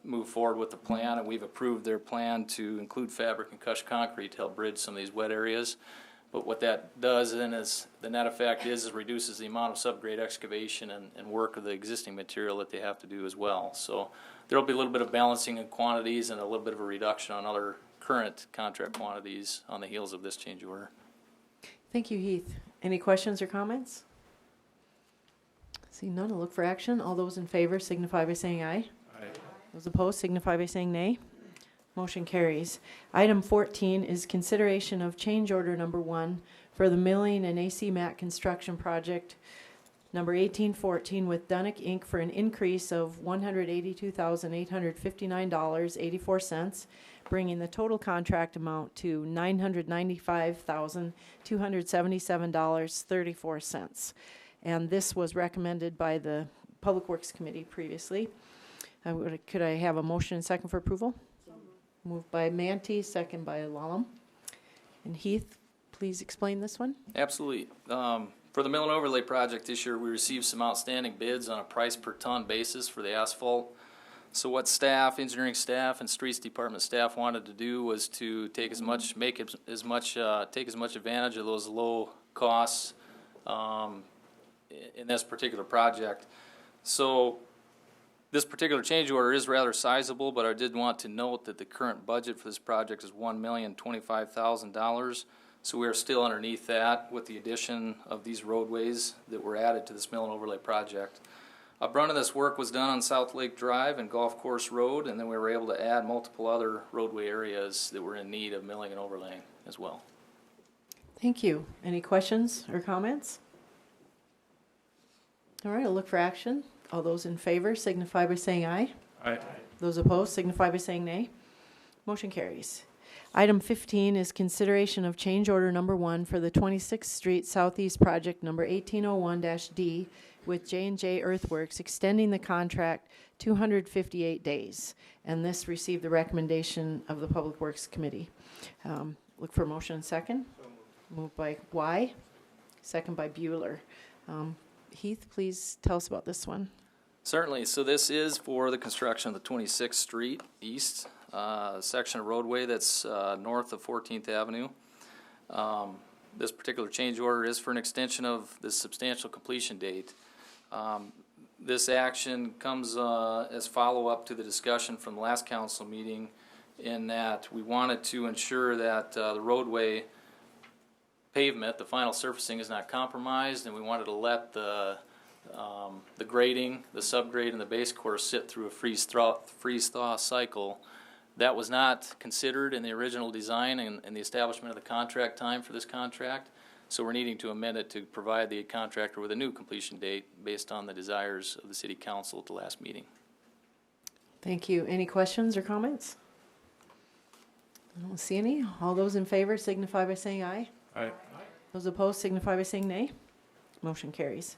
moved forward with the plan, and we've approved their plan to include fabric and crushed concrete to help bridge some of these wet areas. But what that does then is, the net effect is reduces the amount of subgrade excavation and work of the existing material that they have to do as well. So there'll be a little bit of balancing in quantities and a little bit of a reduction on other current contract quantities on the heels of this change order. Thank you, Heath. Any questions or comments? See none, I'll look for action. All those in favor signify by saying aye. Aye. Those opposed signify by saying nay. Motion carries. Item 14 is consideration of change order number 1 for the milling and AC mat construction project number 1814 with Dunnick Inc. for an increase of $182,859.84, bringing the total contract amount to $995,277.34. And this was recommended by the Public Works Committee previously. Could I have a motion and second for approval? Moved by Mantee, second by Lullam. And Heath, please explain this one. Absolutely. For the mill and overlay project this year, we received some outstanding bids on a price per ton basis for the asphalt. So what staff, engineering staff, and streets department staff wanted to do was to take as much advantage of those low costs in this particular project. So this particular change order is rather sizable, but I did want to note that the current budget for this project is $1,025,000. So we are still underneath that with the addition of these roadways that were added to this mill and overlay project. A brunt of this work was done on South Lake Drive and Golf Course Road, and then we were able to add multiple other roadway areas that were in need of milling and overlaying as well. Thank you. Any questions or comments? All right, I'll look for action. All those in favor signify by saying aye. Aye. Those opposed signify by saying nay. Motion carries. Item 15 is consideration of change order number 1 for the 26th Street Southeast Project number 1801-D with J&J Earthworks, extending the contract 258 days. And this received the recommendation of the Public Works Committee. Look for a motion and second. Moved by Y, second by Bueller. Heath, please tell us about this one. Certainly. So this is for the construction of the 26th Street East section of roadway that's north of 14th Avenue. This particular change order is for an extension of this substantial completion date. This action comes as follow-up to the discussion from the last council meeting, in that we wanted to ensure that the roadway pavement, the final surfacing, is not compromised, and we wanted to let the grading, the subgrade, and the base course sit through a freeze-thaw cycle. That was not considered in the original design and the establishment of the contract time for this contract, so we're needing to amend it to provide the contractor with a new completion date based on the desires of the City Council at the last meeting. Thank you. Any questions or comments? I don't see any. All those in favor signify by saying aye. Aye. Those opposed signify by saying nay. Motion carries.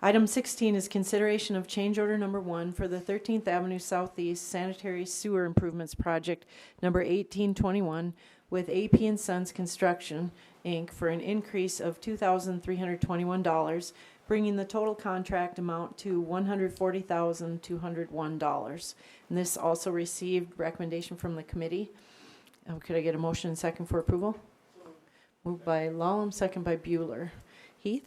Item 16 is consideration of change order number 1 for the 13th Avenue Southeast Sanitary Sewer Improvements Project number 1821 with AP & Sons Construction, Inc. for an increase of $2,321, bringing the total contract amount to $140,201. And this also received recommendation from the committee. Could I get a motion and second for approval? Moved by Lallam, second by Bueller. Heath?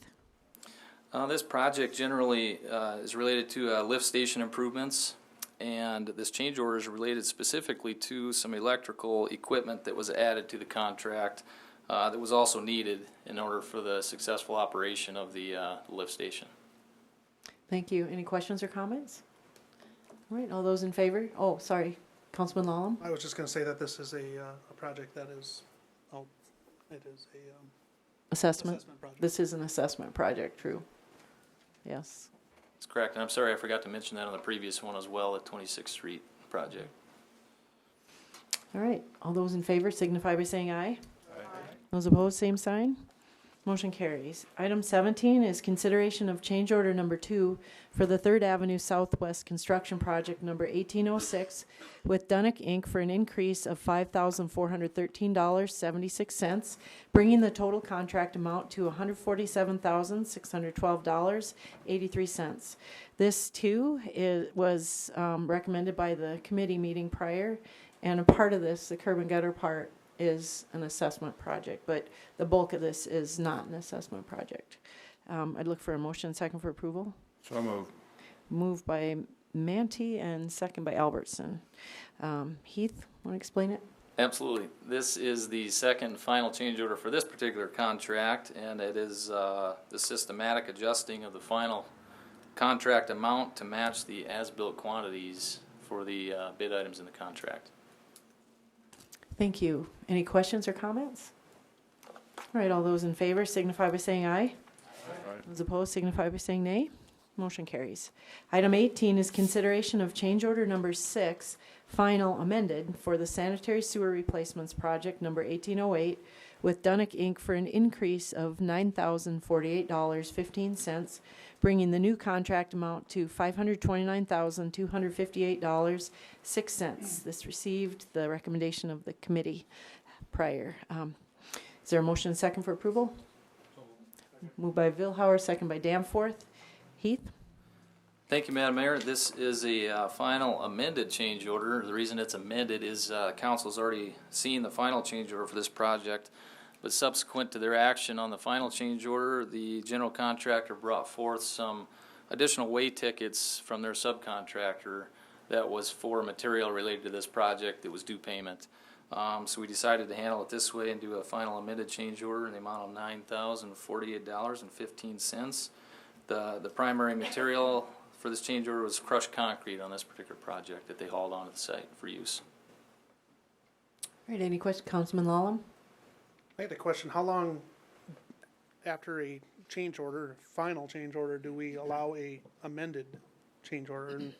This project generally is related to lift station improvements, and this change order is related specifically to some electrical equipment that was added to the contract that was also needed in order for the successful operation of the lift station. Thank you. Any questions or comments? All right, all those in favor? Oh, sorry, Councilman Lallam? I was just going to say that this is a project that is, it is a Assessment? project. This is an assessment project, true. Yes. That's correct, and I'm sorry I forgot to mention that on the previous one as well, at 26th Street project. All right, all those in favor signify by saying aye. Aye. Those opposed, same sign. Motion carries. Item 17 is consideration of change order number 2 for the 3rd Avenue Southwest Construction Project number 1806 with Dunick Inc. for an increase of $5,413.76, bringing the total contract amount to $147,612.83. This too was recommended by the committee meeting prior, and a part of this, the curb and gutter part, is an assessment project, but the bulk of this is not an assessment project. I'd look for a motion second for approval. So moved. Moved by Manti and second by Albertson. Heath, want to explain it? Absolutely. This is the second final change order for this particular contract, and it is the systematic adjusting of the final contract amount to match the as-built quantities for the bid items in the contract. Thank you. Any questions or comments? All right, all those in favor signify by saying aye. Aye. Those opposed signify by saying nay. Motion carries. Item 18 is consideration of change order number 6, final amended, for the sanitary sewer replacements project number 1808 with Dunick Inc. for an increase of $9,048.15, bringing the new contract amount to $529,258.06. This received the recommendation of the committee prior. Is there a motion and second for approval? Moved by Vilhauer, second by Danforth. Heath? Thank you, Madam Mayor. This is a final amended change order. The reason it's amended is Council's already seen the final change order for this project, but subsequent to their action on the final change order, the general contractor brought forth some additional weigh tickets from their subcontractor that was for material related to this project that was due payment. So we decided to handle it this way and do a final amended change order in the amount of $9,048.15. The primary material for this change order was crushed concrete on this particular project that they hauled onto the site for use. All right, any questions? Councilman Lallam? I had a question. How long after a change order, final change order, do we allow a amended change order? And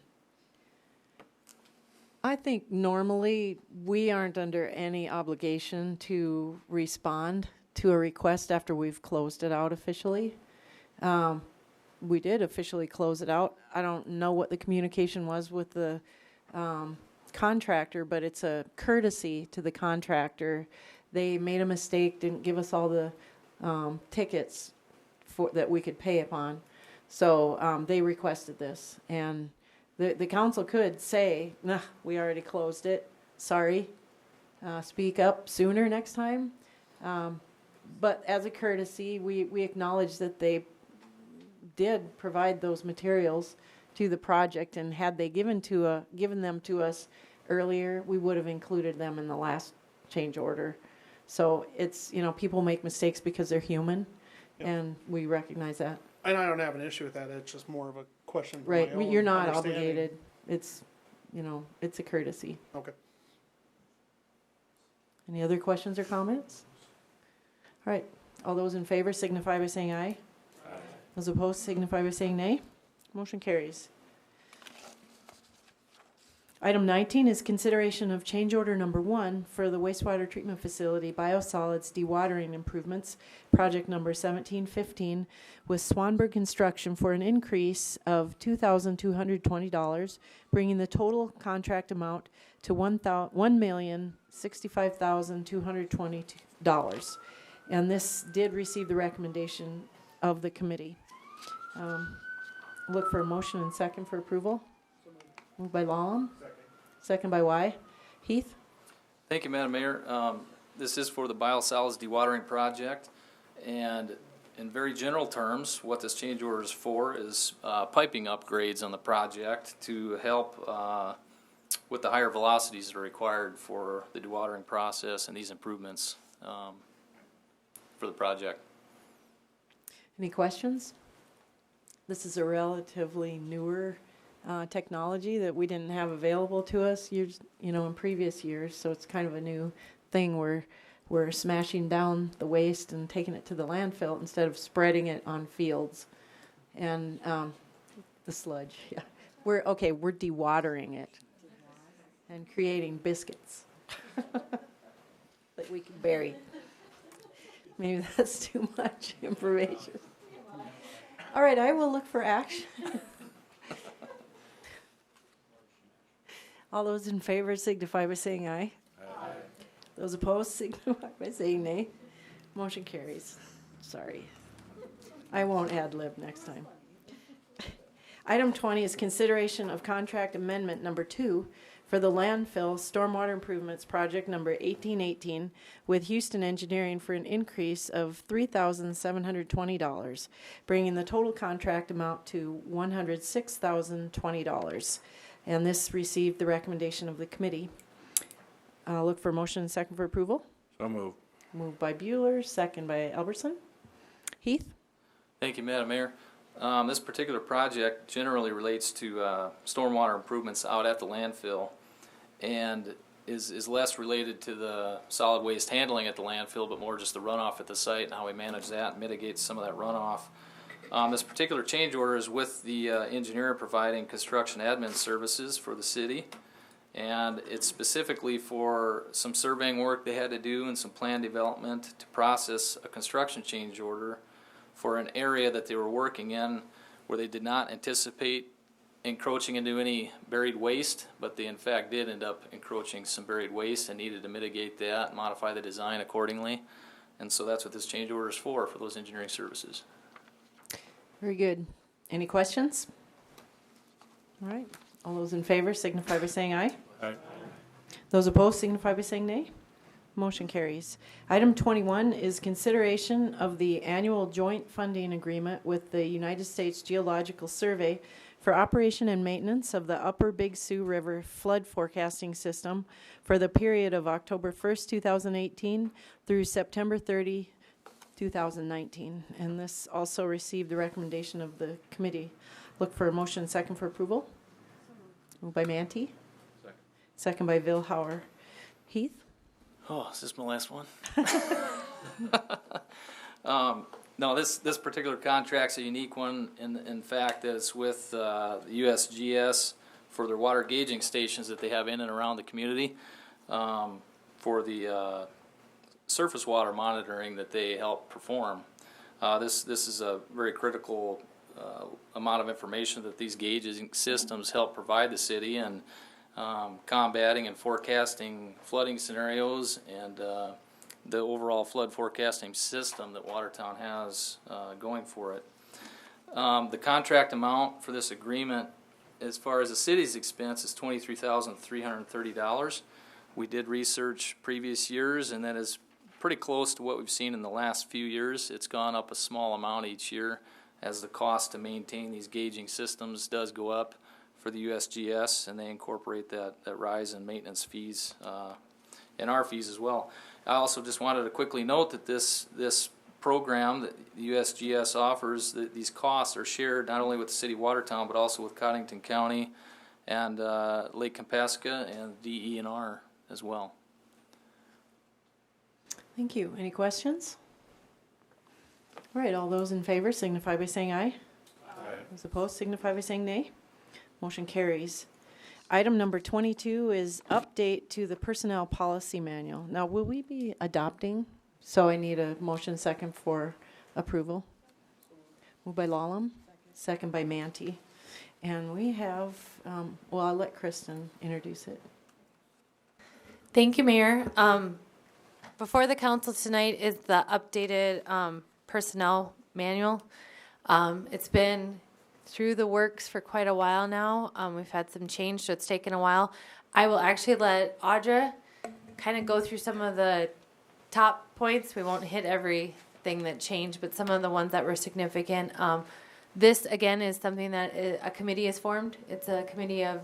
I think normally we aren't under any obligation to respond to a request after we've closed it out officially. We did officially close it out. I don't know what the communication was with the contractor, but it's a courtesy to the contractor. They made a mistake, didn't give us all the tickets that we could pay upon. So they requested this. And the council could say, nah, we already closed it. Sorry. Speak up sooner next time. But as a courtesy, we acknowledge that they did provide those materials to the project, and had they given them to us earlier, we would have included them in the last change order. So it's, people make mistakes because they're human, and we recognize that. And I don't have an issue with that. It's just more of a question. For Right, my own you're not understanding. obligated. It's, it's a courtesy. Okay. Any other questions or comments? All right, all those in favor signify by saying aye. Aye. Those opposed signify by saying nay. Motion carries. Item 19 is consideration of change order number 1 for the wastewater treatment facility biosolids dewatering improvements, project number 1715, with Swanberg Construction for an increase of $2,220, bringing the total contract amount to $1,065,220. And this did receive the recommendation of the committee. Look for a motion and second for approval. Moved by Lallam. Second by Y. Heath? Thank you, Madam Mayor. This is for the biosolids dewatering project, and in very general terms, what this change order is for is piping upgrades on the project to help with the higher velocities that are required for the dewatering process and these improvements for the project. Any questions? This is a relatively newer technology that we didn't have available to us years, in previous years. So it's kind of a new thing where we're smashing down the waste and taking it to the landfill instead of spreading it on fields. And the sludge, yeah. We're dewatering it and creating biscuits that we can bury. Maybe that's too much information. All right, I will look for action. All those in favor signify by saying aye. Aye. Those opposed signify by saying nay. Motion carries. Sorry. I won't ad lib next time. Item 20 is consideration of contract amendment number 2 for the landfill stormwater improvements project number 1818 with Houston Engineering for an increase of $3,720, bringing the total contract amount to $106,020. And this received the recommendation of the committee. I'll look for a motion and second for approval. So move. Moved by Bueller, second by Albertson. Heath? Thank you, Madam Mayor. This particular project generally relates to stormwater improvements out at the landfill, and is less related to the solid waste handling at the landfill, but more just the runoff at the site and how we manage that and mitigate some of that runoff. This particular change order is with the engineer providing construction admin services for the city, and it's specifically for some surveying work they had to do and some plan development to process a construction change order for an area that they were working in where they did not anticipate encroaching into any buried waste, but they in fact did end up encroaching some buried waste and needed to mitigate that, modify the design accordingly. And so that's what this change order is for those engineering services. Very good. Any questions? All right. All those in favor signify by saying aye. Aye. Those opposed signify by saying nay. Motion carries. Item 21 is consideration of the annual joint funding agreement with the United States Geological Survey for operation and maintenance of the Upper Big Sioux River flood forecasting system for the period of October 1st, 2018 through September 30, 2019. And this also received the recommendation of the committee. Look for a motion second for approval. Moved by Manti. Second by Vilhauer. Heath? Oh, is this my last one? No, this particular contract's a unique one in fact that it's with the USGS for their water gauging stations that they have in and around the community for the surface water monitoring that they help perform. This is a very critical amount of information that these gauging systems help provide the city in combating and forecasting flooding scenarios and the overall flood forecasting system that Watertown has going for it. The contract amount for this agreement, as far as the city's expense, is $23,330. We did research previous years, and that is pretty close to what we've seen in the last few years. It's gone up a small amount each year as the cost to maintain these gauging systems does go up for the USGS, and they incorporate that rise in maintenance fees and our fees as well. I also just wanted to quickly note that this program that the USGS offers, that these costs are shared not only with the city of Watertown but also with Cottington County and Lake Compasca and DE&R as well. Thank you. Any questions? All right, all those in favor signify by saying aye. Aye. Those opposed signify by saying nay. Motion carries. Item number 22 is update to the personnel policy manual. Now, will we be adopting? So I need a motion second for approval. Moved by Lallam, second by Manti. And we have, well, I'll let Kristen introduce it. Thank you, Mayor. Before the council tonight is the updated personnel manual. It's been through the works for quite a while now. We've had some change, so it's taken a while. I will actually let Audra kind of go through some of the top points. We won't hit everything that changed, but some of the ones that were significant. This, again, is something that a committee is formed. It's a committee of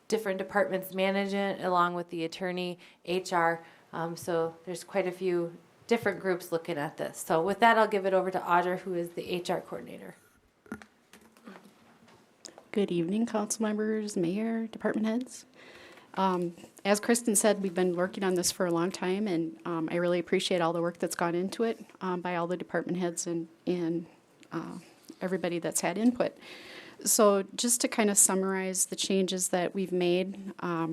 different departments management, along with the attorney, HR. So there's quite a few different groups looking at this. So with that, I'll give it over to Audra, who is the HR coordinator. Good evening, council members, mayor, department heads. As Kristen said, we've been working on this for a long time, and I really appreciate all the work that's gone into it by all the department heads and everybody that's had input. So just to kind of summarize the changes that we've made, I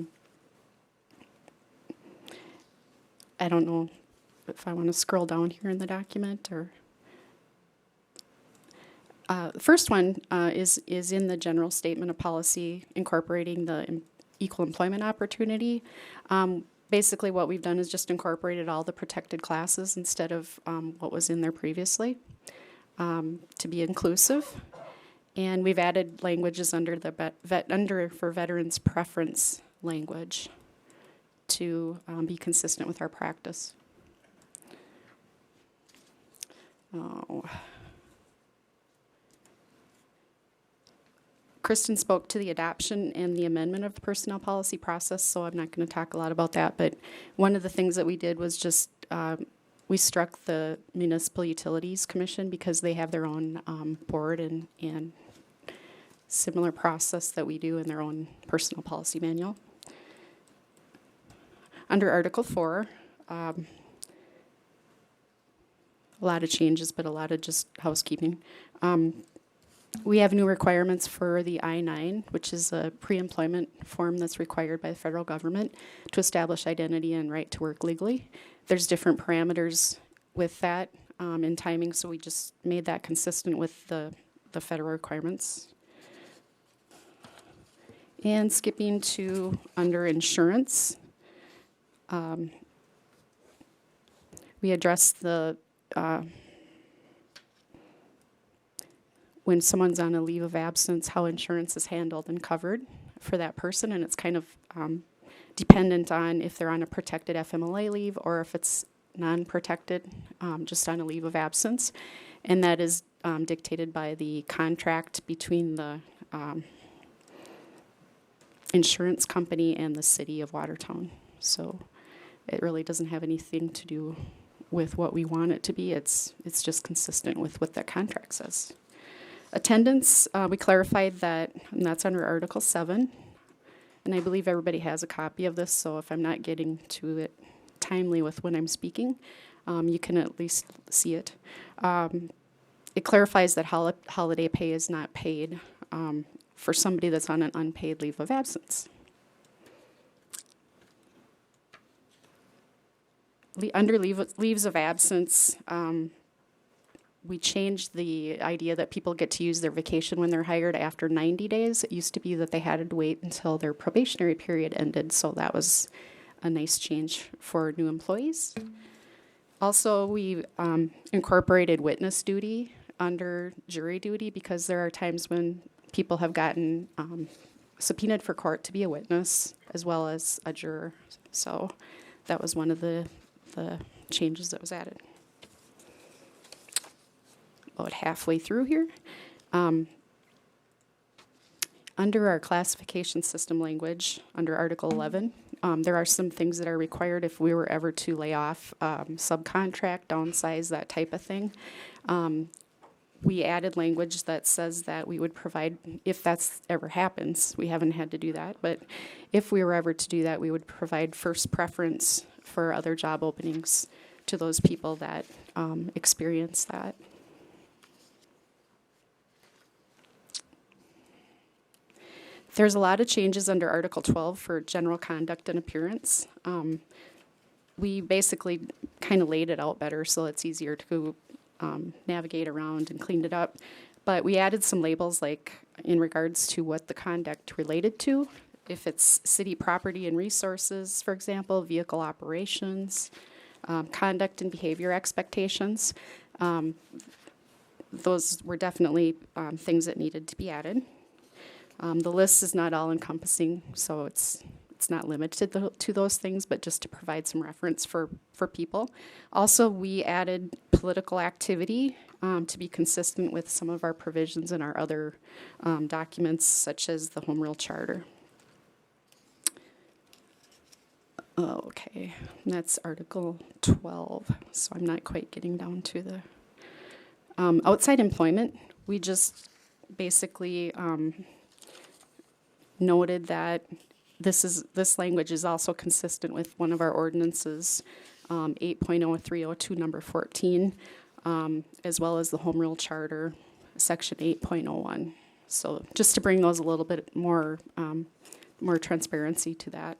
don't know if I want to scroll down here in the document or... The first one is in the general statement of policy incorporating the equal employment opportunity. Basically what we've done is just incorporated all the protected classes instead of what was in there previously to be inclusive. And we've added languages under the for veterans preference language to be consistent with our practice. Kristen spoke to the adoption and the amendment of the personnel policy process, so I'm not going to talk a lot about that. But one of the things that we did was just we struck the Municipal Utilities Commission because they have their own board and similar process that we do in their own personnel policy manual. Under Article 4, a lot of changes, but a lot of just housekeeping. We have new requirements for the I-9, which is a pre-employment form that's required by the federal government to establish identity and right to work legally. There's different parameters with that in timing, so we just made that consistent with the federal requirements. And skipping to under insurance, we addressed the when someone's on a leave of absence, how insurance is handled and covered for that person, and it's kind of dependent on if they're on a protected FMLA leave or if it's non-protected, just on a leave of absence, and that is dictated by the contract between the insurance company and the city of Watertown. So it really doesn't have anything to do with what we want it to be. It's just consistent with what that contract says. Attendance, we clarified that, and that's under Article 7, and I believe everybody has a copy of this, so if I'm not getting to it timely with when I'm speaking. You can at least see it. It clarifies that holiday pay is not paid for somebody that's on an unpaid leave of absence. Under leaves of absence, we changed the idea that people get to use their vacation when they're hired after 90 days. It used to be that they had to wait until their probationary period ended, so that was a nice change for new employees. Also, we incorporated witness duty under jury duty because there are times when people have gotten subpoenaed for court to be a witness as well as a juror. So that was one of the changes that was added. About halfway through here. Under our classification system language, under Article 11, there are some things that are required if we were ever to lay off, subcontract, downsize, that type of thing. We added language that says that we would provide, if that's ever happens, we haven't had to do that, but if we were ever to do that, we would provide first preference for other job openings to those people that experience that. There's a lot of changes under Article 12 for general conduct and appearance. We basically kind of laid it out better so it's easier to navigate around and cleaned it up. But we added some labels like in regards to what the conduct related to. If it's city property and resources, for example, vehicle operations, conduct and behavior expectations. Those were definitely things that needed to be added. The list is not all encompassing, so it's not limited to those things, but just to provide some reference for people. Also, we added political activity to be consistent with some of our provisions in our other documents, such as the Home Rule Charter. Okay, that's Article 12, so I'm not quite getting down to the outside employment. We just basically noted that this language is also consistent with one of our ordinances, 8.0302, number 14, as well as the Home Rule Charter, section 8.01. So just to bring those a little bit more transparency to that.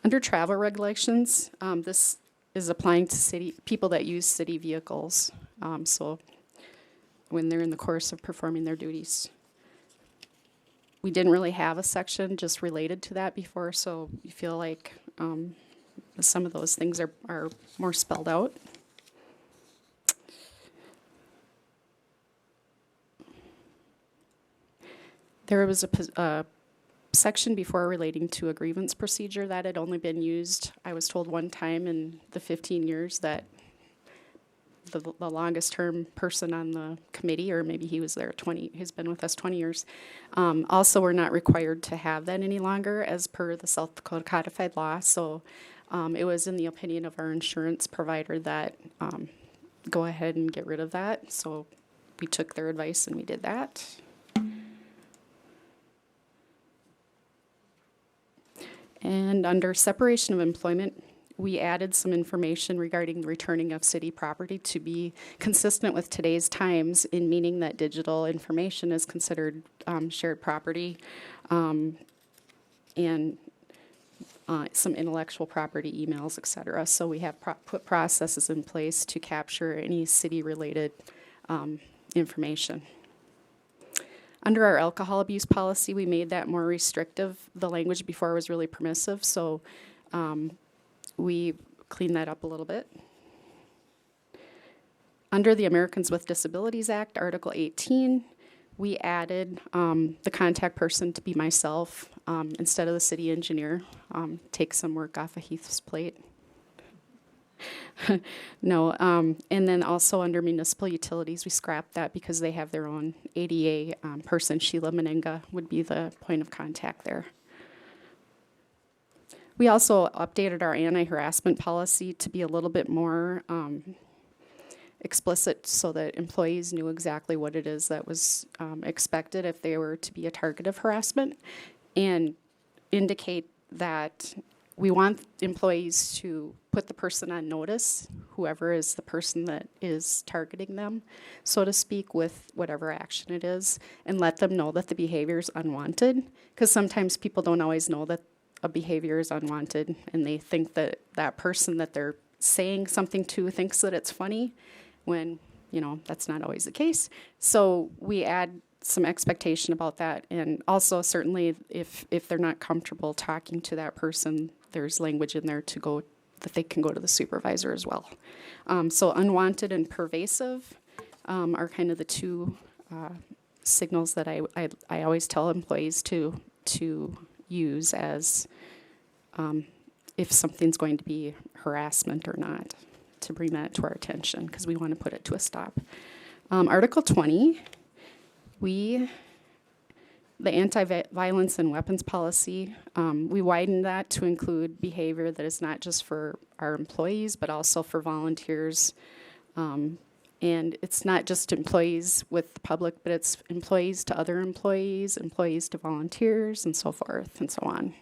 Under travel regulations, this is applying to people that use city vehicles, so when they're in the course of performing their duties. We didn't really have a section just related to that before, so we feel like some of those things are more spelled out. There was a section before relating to a grievance procedure that had only been used, I was told, one time in the 15 years that the longest term person on the committee, or maybe he was there 20, he's been with us 20 years. Also, we're not required to have that any longer as per the South Dakota codified law. So it was in the opinion of our insurance provider that go ahead and get rid of that. So we took their advice and we did that. And under separation of employment, we added some information regarding the returning of city property to be consistent with today's times, in meaning that digital information is considered shared property, and some intellectual property emails, et cetera. So we have put processes in place to capture any city-related information. Under our alcohol abuse policy, we made that more restrictive. The language before was really permissive, so we cleaned that up a little bit. Under the Americans with Disabilities Act, Article 18, we added the contact person to be myself instead of the city engineer. Take some work off of Heath's plate. No, and then also under municipal utilities, we scrapped that because they have their own ADA person. Sheila Meninga would be the point of contact there. We also updated our anti-harassment policy to be a little bit more explicit so that employees knew exactly what it is that was expected if they were to be a target of harassment, and indicate that we want employees to put the person on notice, whoever is the person that is targeting them, so to speak, with whatever action it is, and let them know that the behavior is unwanted. Because sometimes people don't always know that a behavior is unwanted, and they think that that person that they're saying something to thinks that it's funny, when, you know, that's not always the case. So we add some expectation about that, and also certainly if they're not comfortable talking to that person, there's language in there to go that they can go to the supervisor as well. So unwanted and pervasive are kind of the two signals that I always tell employees to use as if something's going to be harassment or not, to bring that to our attention, because we want to put it to a stop. Article 20, the anti-violence and weapons policy, we widened that to include behavior that is not just for our employees, but also for volunteers. And it's not just employees with the public, but it's employees to other employees, employees to volunteers, and so forth and so on.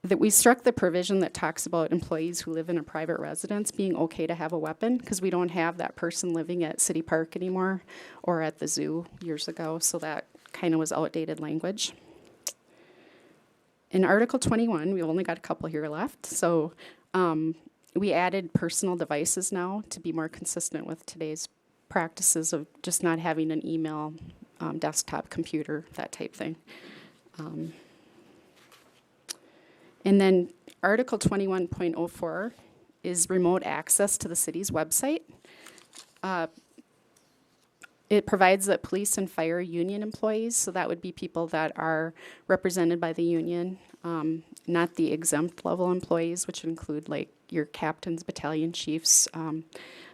That we struck the provision that talks about employees who live in a private residence being okay to have a weapon, because we don't have that person living at City Park anymore or at the zoo years ago, so that kind of was outdated language. In Article 21, we only got a couple here left, so we added personal devices now to be more consistent with today's practices of just not having an email, desktop computer, that type thing. And then Article 21.04 is remote access to the city's website. It provides that police and fire union employees, so that would be people that are represented by the union, not the exempt level employees, which include like your captains, battalion chiefs,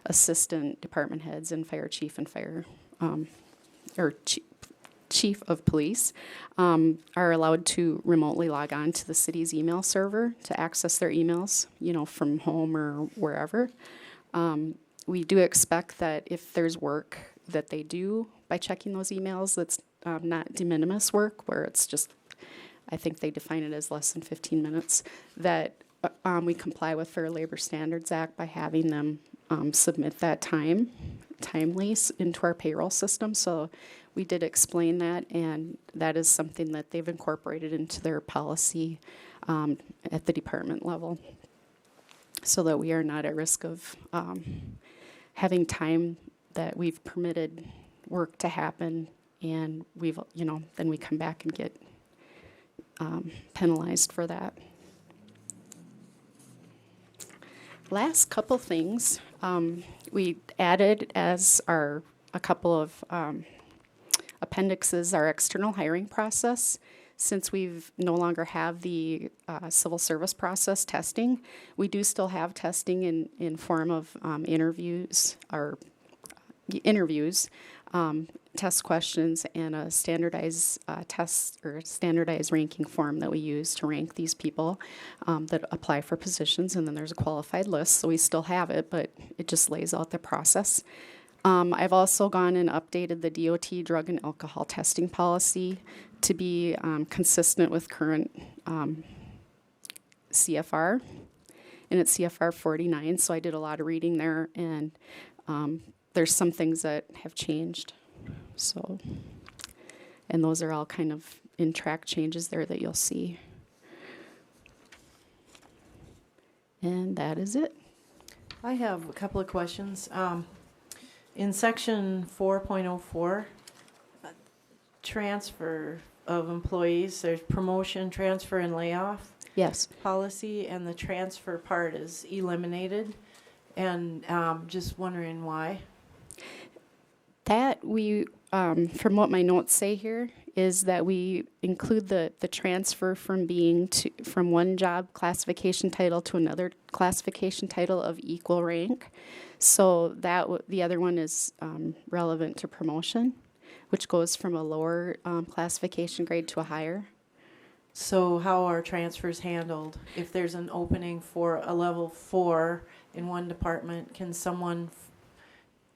assistant department heads, and fire chief and fire, or chief of police, are allowed to remotely log on to the city's email server to access their emails, you know, from home or wherever. We do expect that if there's work that they do by checking those emails that's not de minimis work, where it's just, I think they define it as less than 15 minutes, that we comply with Fair Labor Standards Act by having them submit that timely into our payroll system. So we did explain that, and that is something that they've incorporated into their policy at the department level, so that we are not at risk of having time that we've permitted work to happen, and we've, you know, then we come back and get penalized for that. Last couple things, we added as a couple of appendixes our external hiring process. Since we've no longer have the civil service process testing, we do still have testing in form of interviews, test questions, and a standardized test or standardized ranking form that we use to rank these people that apply for positions, and then there's a qualified list, so we still have it, but it just lays out the process. I've also gone and updated the DOT drug and alcohol testing policy to be consistent with current CFR, and it's CFR 49, so I did a lot of reading there, and there's some things that have changed. So, and those are all kind of in track changes there that you'll see. And that is it. I have a couple of questions. In section 4.04, transfer of employees, there's promotion, transfer, and layoff. Yes. Policy, and the transfer part is eliminated. And just wondering why. That we, from what my notes say here, is that we include the transfer from from one job classification title to another classification title of equal rank. So that the other one is relevant to promotion, which goes from a lower classification grade to a higher. So how are transfers handled? If there's an opening for a level 4 in one department, can someone,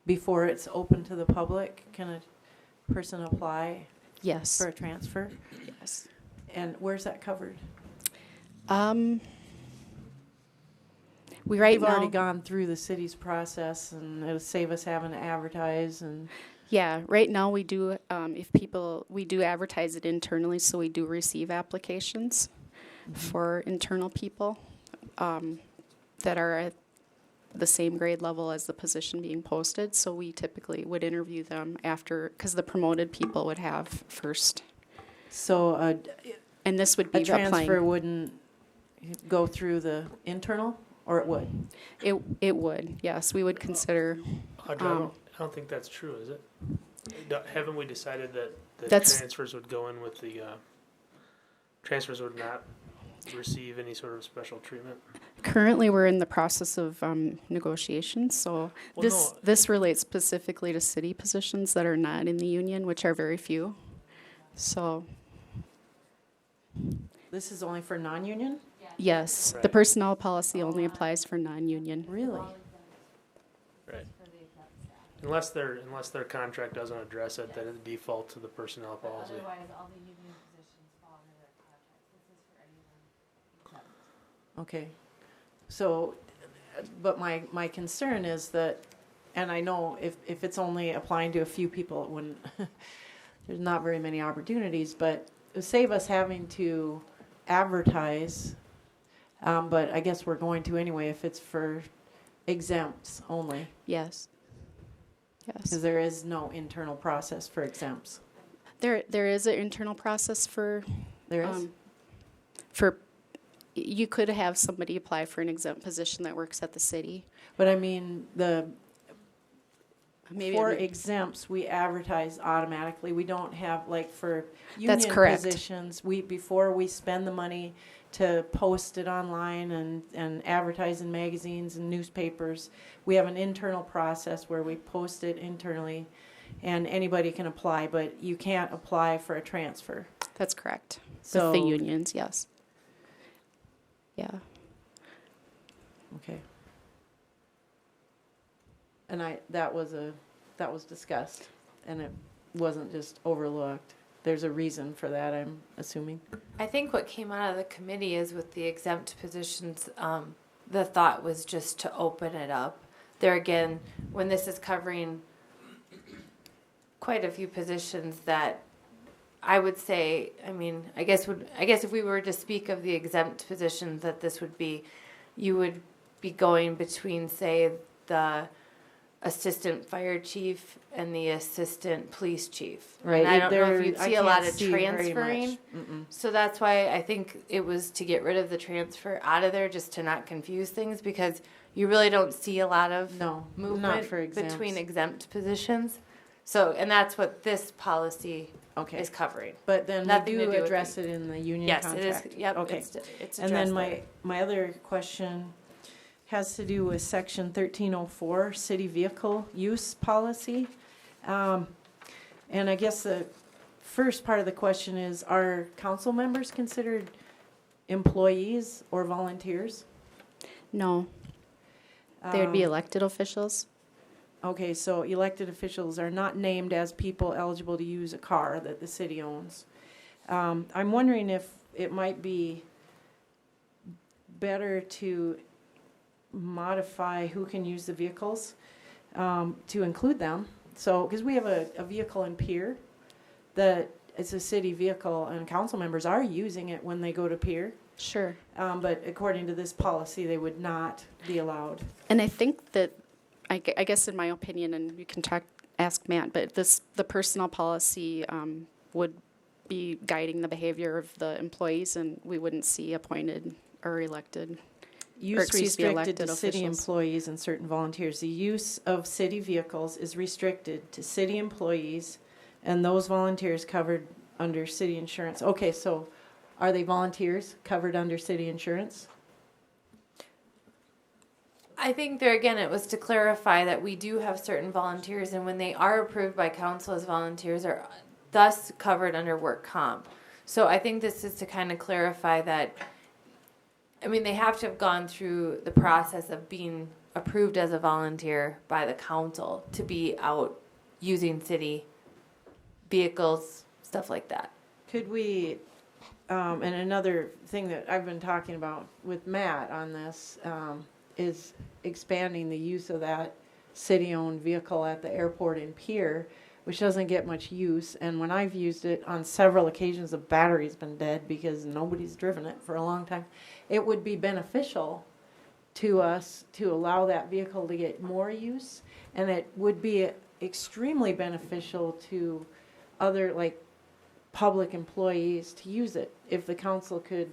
before it's open to the public, can a person apply? Yes. For a transfer? Yes. And where's that covered? We right We've already now, gone through the city's process, and it'll save us having to advertise and. yeah, right now we do, we do advertise it internally, so we do receive applications for internal people that are at the same grade level as the position being posted. So we typically would interview them after, because the promoted people would have first. So And this would be a transfer applying. wouldn't go through the internal, or it would? It would, yes. We would consider. Audra, I don't think that's true, is it? Haven't we decided that the That's- transfers would go in with the, transfers would not receive any sort of special treatment? Currently, we're in the process of negotiations, so Well, this no. this relates specifically to city positions that are not in the union, which are very few. So, This is only for non-union? yes, the Right. personnel policy only applies for non-union. Really? Right. Unless their contract doesn't address it, then it defaults to the personnel policy. all the union positions fall under their contracts. This is for anyone exempt. Okay. So, but my concern is that, and I know if it's only applying to a few people, it wouldn't, there's not very many opportunities, but it would save us having to advertise, but I guess we're going to anyway if it's for exempts only, Yes. Yes. because there is no internal process for exempts. There is an internal process for. There is? For, you could have somebody apply for an exempt position that works at the city. But I mean, Maybe for it would- exempts, we advertise automatically. We don't have, like, for That's union correct. positions, before we spend the money to post it online and advertise in magazines and newspapers, we have an internal process where we post it internally and anybody can apply, but you can't apply for a transfer. That's correct. So- With the unions, yes. Yeah. Okay. And that was discussed, and it wasn't just overlooked. There's a reason for that, I'm assuming. I think what came out of the committee is with the exempt positions, the thought was just to open it up. There again, when this is covering quite a few positions that I would say, I mean, I guess if we were to speak of the exempt positions that this would be, you would be going between, say, the assistant fire chief and the assistant police chief. Right, And I don't know if you'd I see a lot can't of see very transferring. much. Mm-mm. So that's why I think it was to get rid of the transfer out of there, just to not confuse things, because you really don't see a lot of movement for between exempts. exempt positions. So, and that's what this policy Okay. is covering. But then Nothing we to do do with address the- it in the union Yes, contract. it is. Yep, Okay. it's And then addressed my other question has to do with section 1304, city vehicle use policy. And I guess the first part of the question is, are council members considered employees or volunteers? No. They would be Um, elected officials. Okay, so elected officials are not named as people eligible to use a car that the city owns. I'm wondering if it might be better to modify who can use the vehicles, to include them. So, because we have a vehicle in Pier that it's a city vehicle and council members are using it when they go to Pier. Sure. But according to this policy, they would not be allowed. And I think that, I guess in my opinion, and you can ask Matt, but the personnel policy would be guiding the behavior of the employees, and we wouldn't see appointed or elected. Use restricted elected to city officials. employees and certain volunteers. The use of city vehicles is restricted to city employees and those volunteers covered under city insurance. Okay, so are they volunteers covered under city insurance? I think there again, it was to clarify that we do have certain volunteers, and when they are approved by council as volunteers, are thus covered under work comp. So I think this is to kind of clarify that, I mean, they have to have gone through the process of being approved as a volunteer by the council to be out using city vehicles, stuff like that. Could we and another thing that I've been talking about with Matt on this, is expanding the use of that city-owned vehicle at the airport in Pier, which doesn't get much use. And when I've used it on several occasions, the battery's been dead because nobody's driven it for a long time. It would be beneficial to us to allow that vehicle to get more use, and it would be extremely beneficial to other, like, public employees to use it if the council could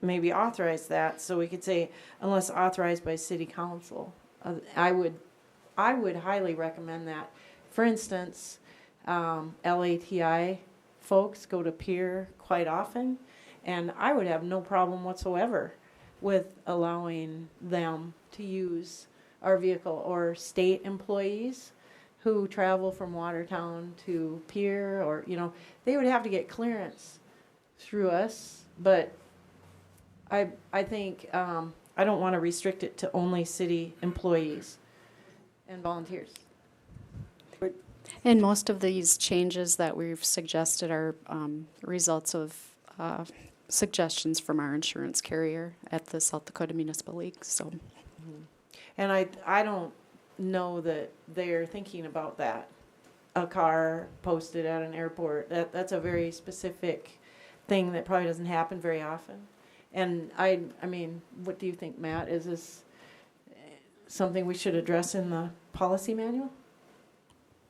maybe authorize that. So we could say, unless authorized by city council. I would highly recommend that. For instance, LATI folks go to Pier quite often, and I would have no problem whatsoever with allowing them to use our vehicle, or state employees who travel from Watertown to Pier, or, you know, they would have to get clearance through us. But I think I don't want to restrict it to only city employees and volunteers. And most of these changes that we've suggested are results of suggestions from our insurance carrier at the South Dakota Municipal League. So, and I don't know that they're thinking about that. A car posted at an airport, that's a very specific thing that probably doesn't happen very often. And I mean, what do you think, Matt? Is this something we should address in the policy manual?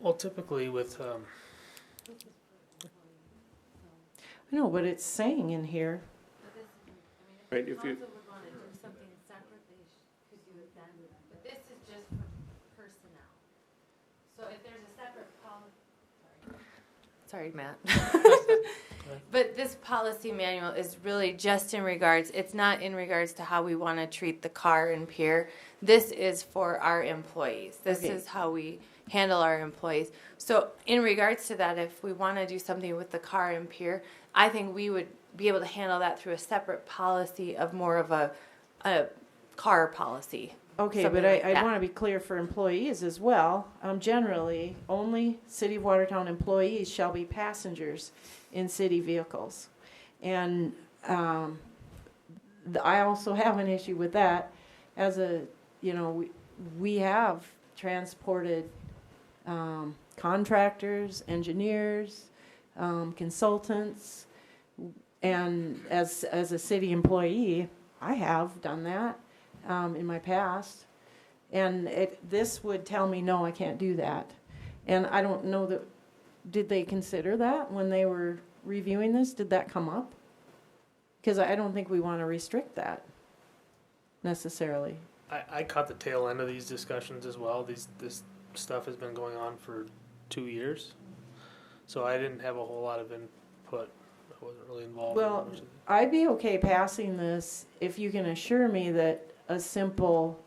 Well, typically with I know, but it's saying in here. Right, if you, But this is just for personnel. So if there's a separate policy, sorry, Matt. But this policy manual is really just in regards, it's not in regards to how we want to treat the car in Pier. This is for our employees. This Okay. is how we handle our employees. So in regards to that, if we want to do something with the car in Pier, I think we would be able to handle that through a separate policy of more of a car policy. Okay, something but like I'd that. want to be clear for employees as well. Generally, only City of Watertown employees shall be passengers in city vehicles. And I also have an issue with that. As a, you know, we have transported contractors, engineers, consultants, and as a city employee, I have done that in my past. And this would tell me, no, I can't do that. And I don't know that, did they consider that when they were reviewing this? Did that come up? Because I don't think we want to restrict that necessarily. I caught the tail end of these discussions as well. This stuff has been going on for 2 years, so I didn't have a whole lot of input. I wasn't really involved. Well, in much of it. I'd be okay passing this if you can assure me that a simple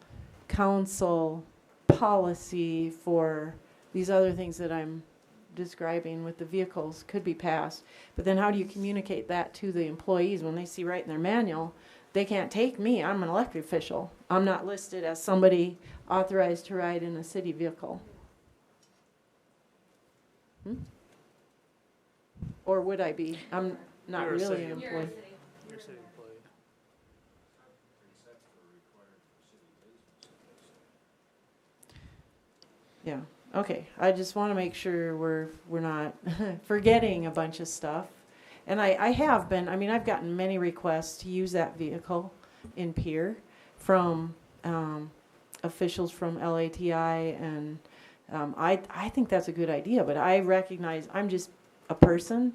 council policy for these other things that I'm describing with the vehicles could be passed. But then how do you communicate that to the employees when they see right in their manual? They can't take me. I'm an elected official. I'm not listed as somebody authorized to ride in a city vehicle. Or would I be? I'm not You're a really city an employee. employee. You're a city employee. Yeah, okay. I just want to make sure we're not forgetting a bunch of stuff. And I have been, I mean, I've gotten many requests to use that vehicle in Pier from officials from LATI, and I think that's a good idea, but I recognize I'm just a person.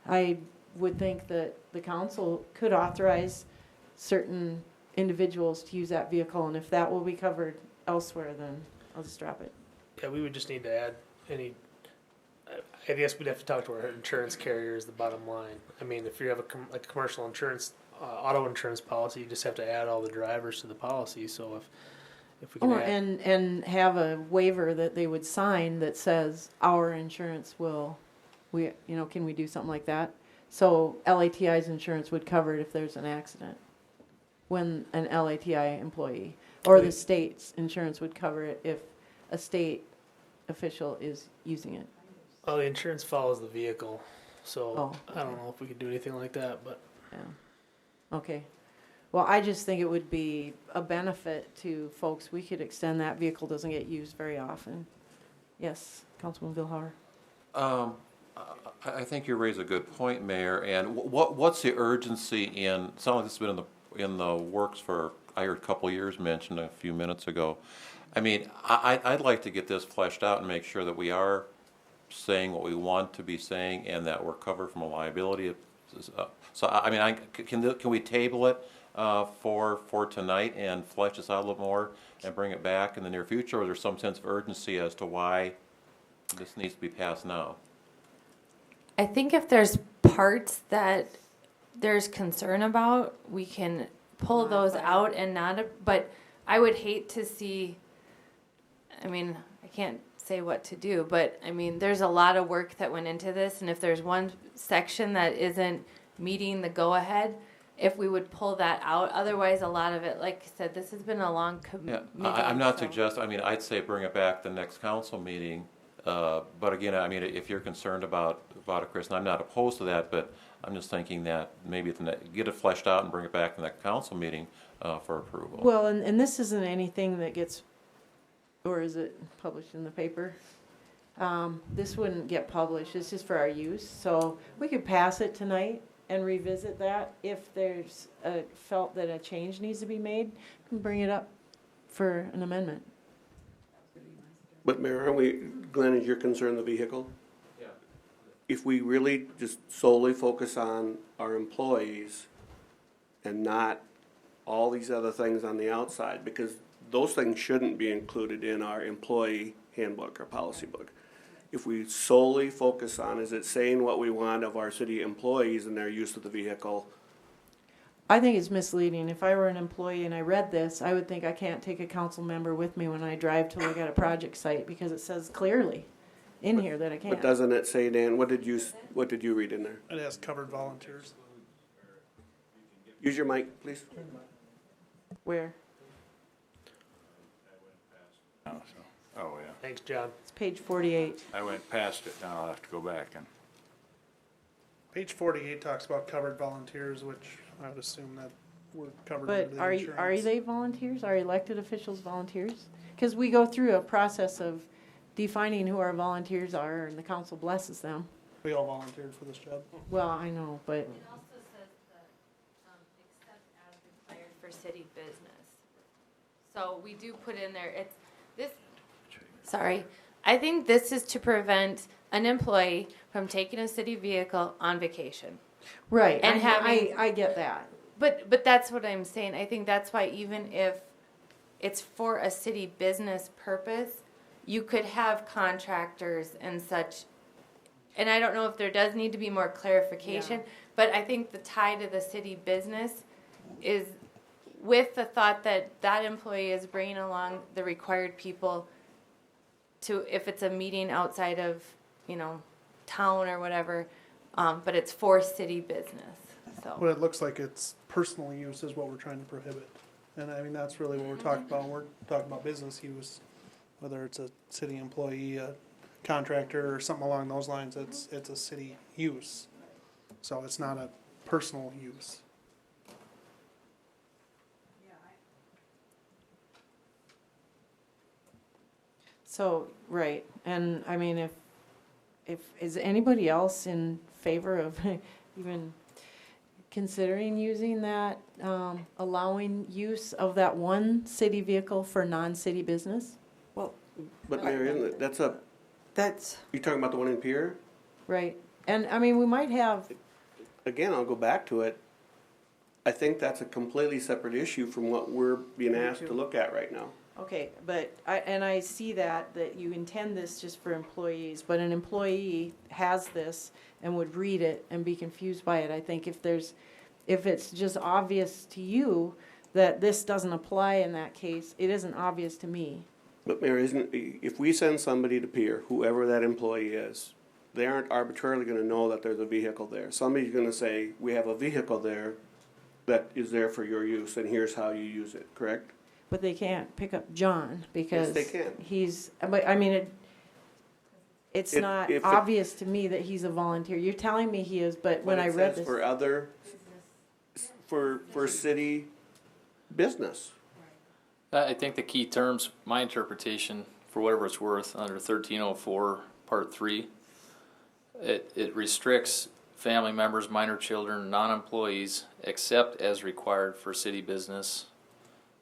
I would think that the council could authorize certain individuals to use that vehicle, and if that will be covered elsewhere, then I'll just drop it. Yeah, we would just need to add any. I guess we'd have to talk to our insurance carrier is the bottom line. I mean, if you have a commercial insurance, auto insurance policy, you just have to add all the drivers to the policy. So if we can add, and have a waiver that they would sign that says our insurance will, can we do something like that? So LATI's insurance would cover it if there's an accident when an LATI employee, or the state's insurance would cover it if a state official is using it. well, the insurance follows the vehicle, so Oh, I don't know if we could do anything like that, but Yeah. Okay. Well, I just think it would be a benefit to folks. We could extend that vehicle doesn't get used very often. Yes, Councilman Vilhauer. I think you raise a good point, Mayor. And what's the urgency in? Some of this has been in the works for I heard a couple of years mentioned a few minutes ago. I mean, I'd like to get this fleshed out and make sure that we are saying what we want to be saying and that we're covered from a liability. So I mean, can we table it for tonight and flesh this out a little more and bring it back in the near future? Or is there some sense of urgency as to why this needs to be passed now? I think if there's parts that there's concern about, we can pull those out and not, but I would hate to see, I mean, I can't say what to do, but I mean, there's a lot of work that went into this, and if there's one section that isn't meeting the go-ahead, if we would pull that out, otherwise a lot of it, like I said, this has been a long commitment. Yeah, I'm not suggesting, I mean, I'd say bring it back the next council meeting. But again, I mean, if you're concerned about it, Chris, and I'm not opposed to that, but I'm just thinking that maybe get it fleshed out and bring it back to the next council meeting for approval. Well, and this isn't anything that gets, or is it published in the paper? This wouldn't get published. It's just for our use. So we could pass it tonight and revisit that. If there's felt that a change needs to be made, we can bring it up for an amendment. But Mayor, aren't we, Glenn, is your concern the vehicle? Yeah. If we really just solely focus on our employees and not all these other things on the outside, because those things shouldn't be included in our employee handbook or policy book. If we solely focus on, is it saying what we want of our city employees and their use of the vehicle? I think it's misleading. If I were an employee and I read this, I would think I can't take a council member with me when I drive to look at a project site because it says clearly in here that I can't. But doesn't it say, Dan, what did you read in there? It has covered volunteers. Use your mic, please. Where? Oh, yeah. Thanks, John. It's page 48. I went past it, now I'll have to go back and. Page 48 talks about covered volunteers, which I would assume that we're covered But under the are insurance. they volunteers? Are elected officials volunteers? Because we go through a process of defining who our volunteers are, and the council blesses them. We all volunteered for this job. Well, I know, but It also says that, except as required for city business. So we do put in there, it's, this, sorry, I think this is to prevent an employee from taking a city vehicle on vacation. right, And I get that. But that's what I'm saying. I think that's why even if it's for a city business purpose, you could have contractors and such. And I don't know if there does need to be more clarification, but I think the tie to the city business is with the thought that that employee is bringing along the required people to, if it's a meeting outside of, town or whatever, but it's for city business. So. What it looks like it's personal use is what we're trying to prohibit. And I mean, that's really what we're talking about. We're talking about business use, whether it's a city employee, a contractor, or something along those lines. It's a city use. So it's not a personal use. So, right, and I mean, if is anybody else in favor of even considering using that, allowing use of that one city vehicle for non-city business? Well, but Mayor, isn't it, That's you talking about the one in Pierre? right, and I mean, we might have, Again, I'll go back to it. I think that's a completely separate issue from what we're being asked to look at right now. okay, but I see that you intend this just for employees, but an employee has this and would read it and be confused by it. I think if it's just obvious to you that this doesn't apply in that case, it isn't obvious to me. But Mayor, if we send somebody to Pierre, whoever that employee is, they aren't arbitrarily gonna know that there's a vehicle there. Somebody's gonna say, we have a vehicle there that is there for your use, and here's how you use it, correct? But they can't pick up John because Yes, they can. but I mean, it's If- not if it- obvious to me that he's a volunteer. You're telling me he is, but when I read But it this. says for other, for city business. I think the key terms, my interpretation, for whatever it's worth, under 1304, Part 3, it restricts family members, minor children, non-employees, except as required for city business,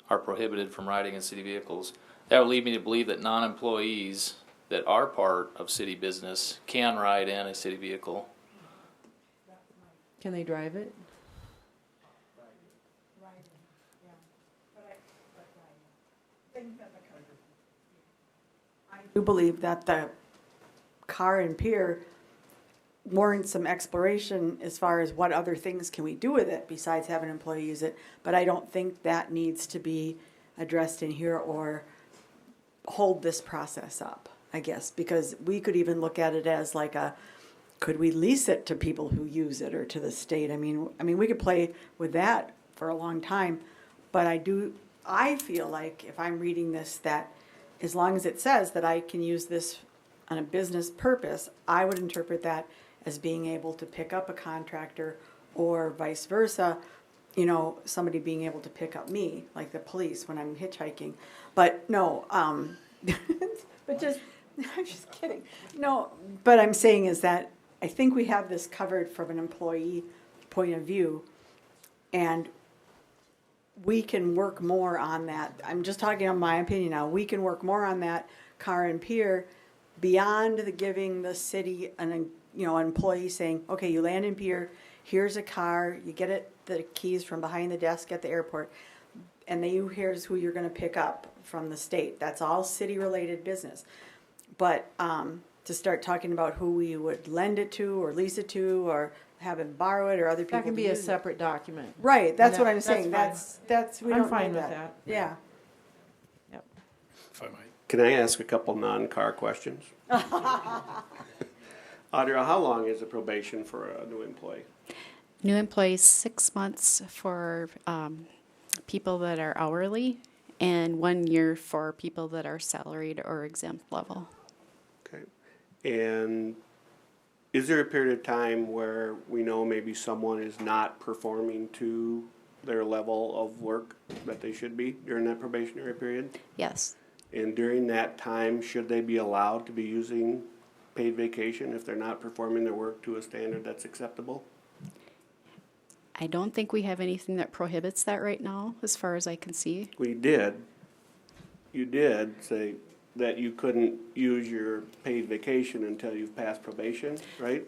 are prohibited from riding in city vehicles. That would lead me to believe that non-employees that are part of city business can ride in a city vehicle. Can they drive it? I do believe that the car and pier warrants some exploration as far as what other things can we do with it besides having an employee use it. But I don't think that needs to be addressed in here or hold this process up, I guess, because we could even look at it as like could we lease it to people who use it or to the state? I mean, we could play with that for a long time, but I feel like if I'm reading this, that as long as it says that I can use this on a business purpose, I would interpret that as being able to pick up a contractor or vice versa, somebody being able to pick up me, like the police when I'm hitchhiking. But no, I'm just kidding. No, but I'm saying is that I think we have this covered from an employee point of view, and we can work more on that. I'm just talking on my opinion now. We can work more on that car and pier beyond the giving the city an employee saying, okay, you land in pier, here's a car, you get the keys from behind the desk at the airport, and then here's who you're going to pick up from the state. That's all city-related business. But to start talking about who we would lend it to or lease it to or have him borrow it or other people That can be a use it. separate document. Right, that's And what I'm saying. That's we I'm don't fine need with that. Yeah. Yep. If I might. Can I ask a couple non-car questions? Audra, how long is the probation for a new employee? New employees, 6 months for people that are hourly, and 1 year for people that are salaried or exempt level. Okay. And is there a period of time where we know maybe someone is not performing to their level of work that they should be during that probationary period? Yes. And during that time, should they be allowed to be using paid vacation if they're not performing their work to a standard that's acceptable? I don't think we have anything that prohibits that right now, as far as I can see. We did. You did say that you couldn't use your paid vacation until you've passed probation, right?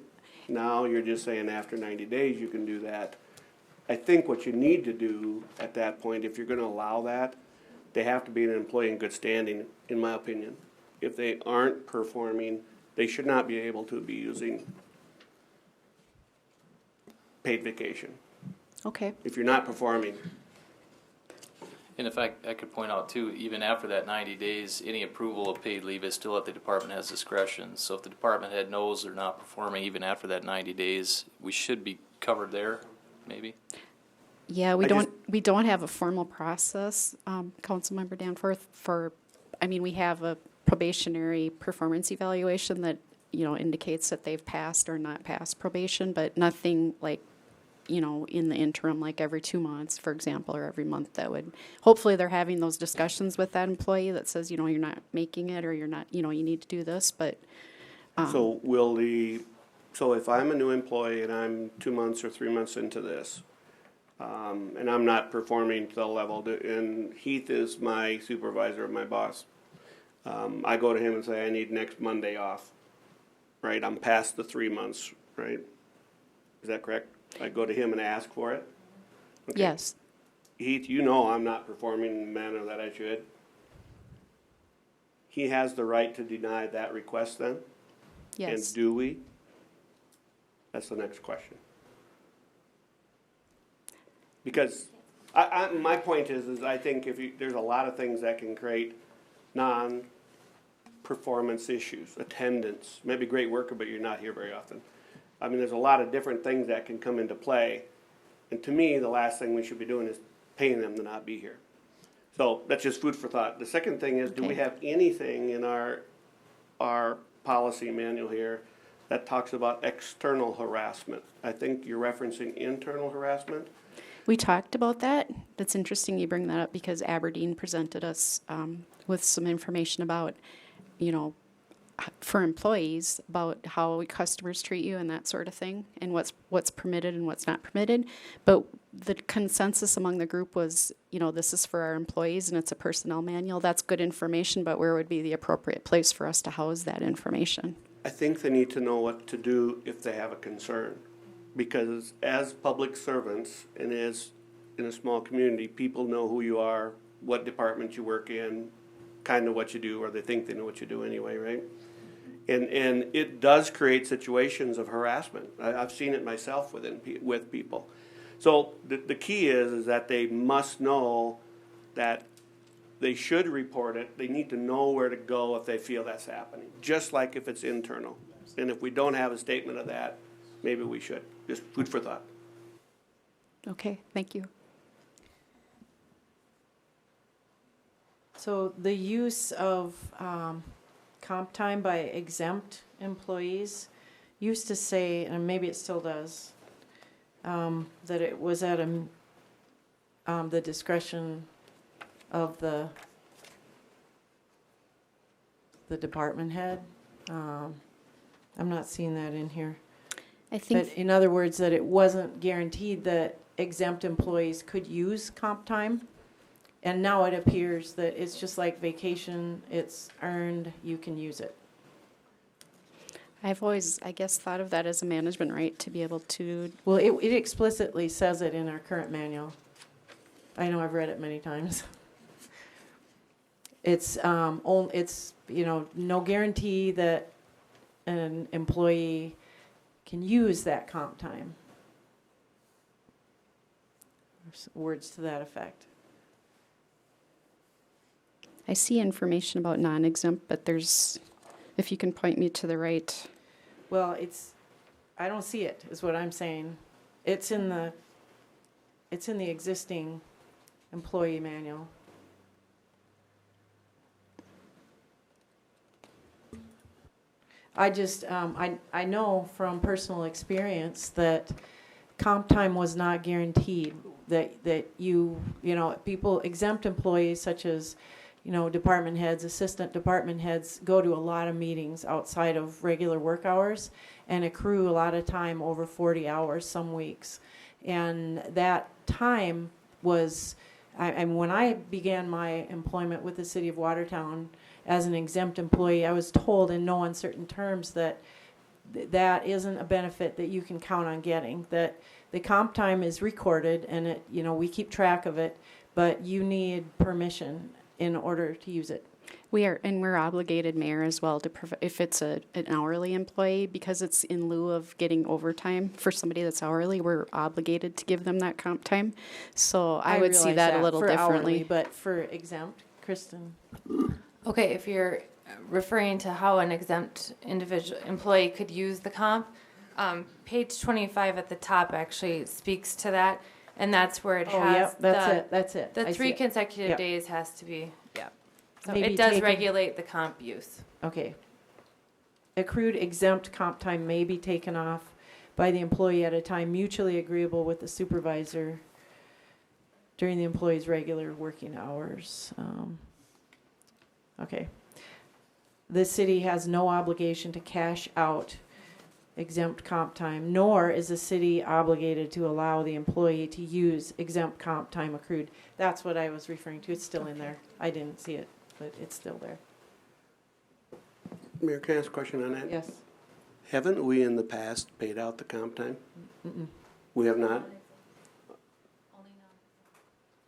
Now you're just saying after 90 days you can do that. I think what you need to do at that point, if you're going to allow that, they have to be an employee in good standing, in my opinion. If they aren't performing, they should not be able to be using paid vacation. Okay. If you're not performing. And if I could point out too, even after that 90 days, any approval of paid leave is still at the department head's discretion. So if the department head knows they're not performing even after that 90 days, we should be covered there, maybe. Yeah, we don't have a formal process, Councilmember Danforth, we have a probationary performance evaluation that, indicates that they've passed or not passed probation, but nothing like, in the interim, like every 2 months, for example, or every month that would, hopefully they're having those discussions with that employee that says, you're not making it or you're not, you need to do this, but. So if I'm a new employee and I'm 2 months or 3 months into this, and I'm not performing to the level, and Heath is my supervisor, my boss, I go to him and say, I need next Monday off, right? I'm past the 3 months, right? Is that correct? I go to him and ask for it? Okay. Yes. Heath, I'm not performing in the manner that I should. He has the right to deny that request then? Yes. And do we? That's the next question. Because my point is I think there's a lot of things that can create non-performance issues, attendance, maybe great worker, but you're not here very often. There's a lot of different things that can come into play. And to me, the last thing we should be doing is paying them to not be here. So that's just food for thought. The second thing is, do we have anything in our policy manual here that talks about external harassment? I think you're referencing internal harassment. We talked about that. That's interesting you bring that up because Aberdeen presented us with some information about, for employees about how customers treat you and that sort of thing, and what's permitted and what's not permitted. But the consensus among the group was, this is for our employees and it's a personnel manual. That's good information, but where would be the appropriate place for us to house that information? I think they need to know what to do if they have a concern. Because as public servants and as in a small community, people know who you are, what department you work in, kind of what you do, or they think they know what you do anyway, right? And it does create situations of harassment. I've seen it myself with people. So the key is that they must know that they should report it. They need to know where to go if they feel that's happening, just like if it's internal. And if we don't have a statement of that, maybe we should. Just food for thought. Okay, thank you. So the use of comp time by exempt employees used to say, and maybe it still does, that it was at the discretion of the department head. I'm not seeing that in here. I think, but in other words, that it wasn't guaranteed that exempt employees could use comp time. And now it appears that it's just like vacation, it's earned, you can use it. I've always, I guess, thought of that as a management right to be able to. Well, it explicitly says it in our current manual. I know I've read it many times. It's no guarantee that an employee can use that comp time. There's words to that effect. I see information about non-exempt, but if you can point me to the right. Well, I don't see it, is what I'm saying. It's in the existing employee manual. I just, I know from personal experience that comp time was not guaranteed, that people, exempt employees such as, department heads, assistant department heads go to a lot of meetings outside of regular work hours and accrue a lot of time over 40 hours some weeks. And that time was, when I began my employment with the city of Watertown as an exempt employee, I was told in no uncertain terms that that isn't a benefit that you can count on getting, that the comp time is recorded and we keep track of it, but you need permission in order to use it. We're obligated, Mayor, as well, to if it's an hourly employee, because it's in lieu of getting overtime for somebody that's hourly, we're obligated to give them that comp time. So I would see that a little differently. Hourly, but for exempt, Kristen. Okay, if you're referring to how an exempt employee could use the comp, page 25 at the top actually speaks to that. And that's where it has that's it. The 3 consecutive days has to be, So Maybe it does regulate the comp use. Okay. Accrued exempt comp time may be taken off by the employee at a time mutually agreeable with the supervisor during the employee's regular working hours. Okay. The city has no obligation to cash out exempt comp time, nor is the city obligated to allow the employee to use exempt comp time accrued. That's what I was referring to. It's still in there. I didn't see it, but it's still there. Mayor, can I ask a question on that? Yes. Haven't we in the past paid out the comp time? We have not?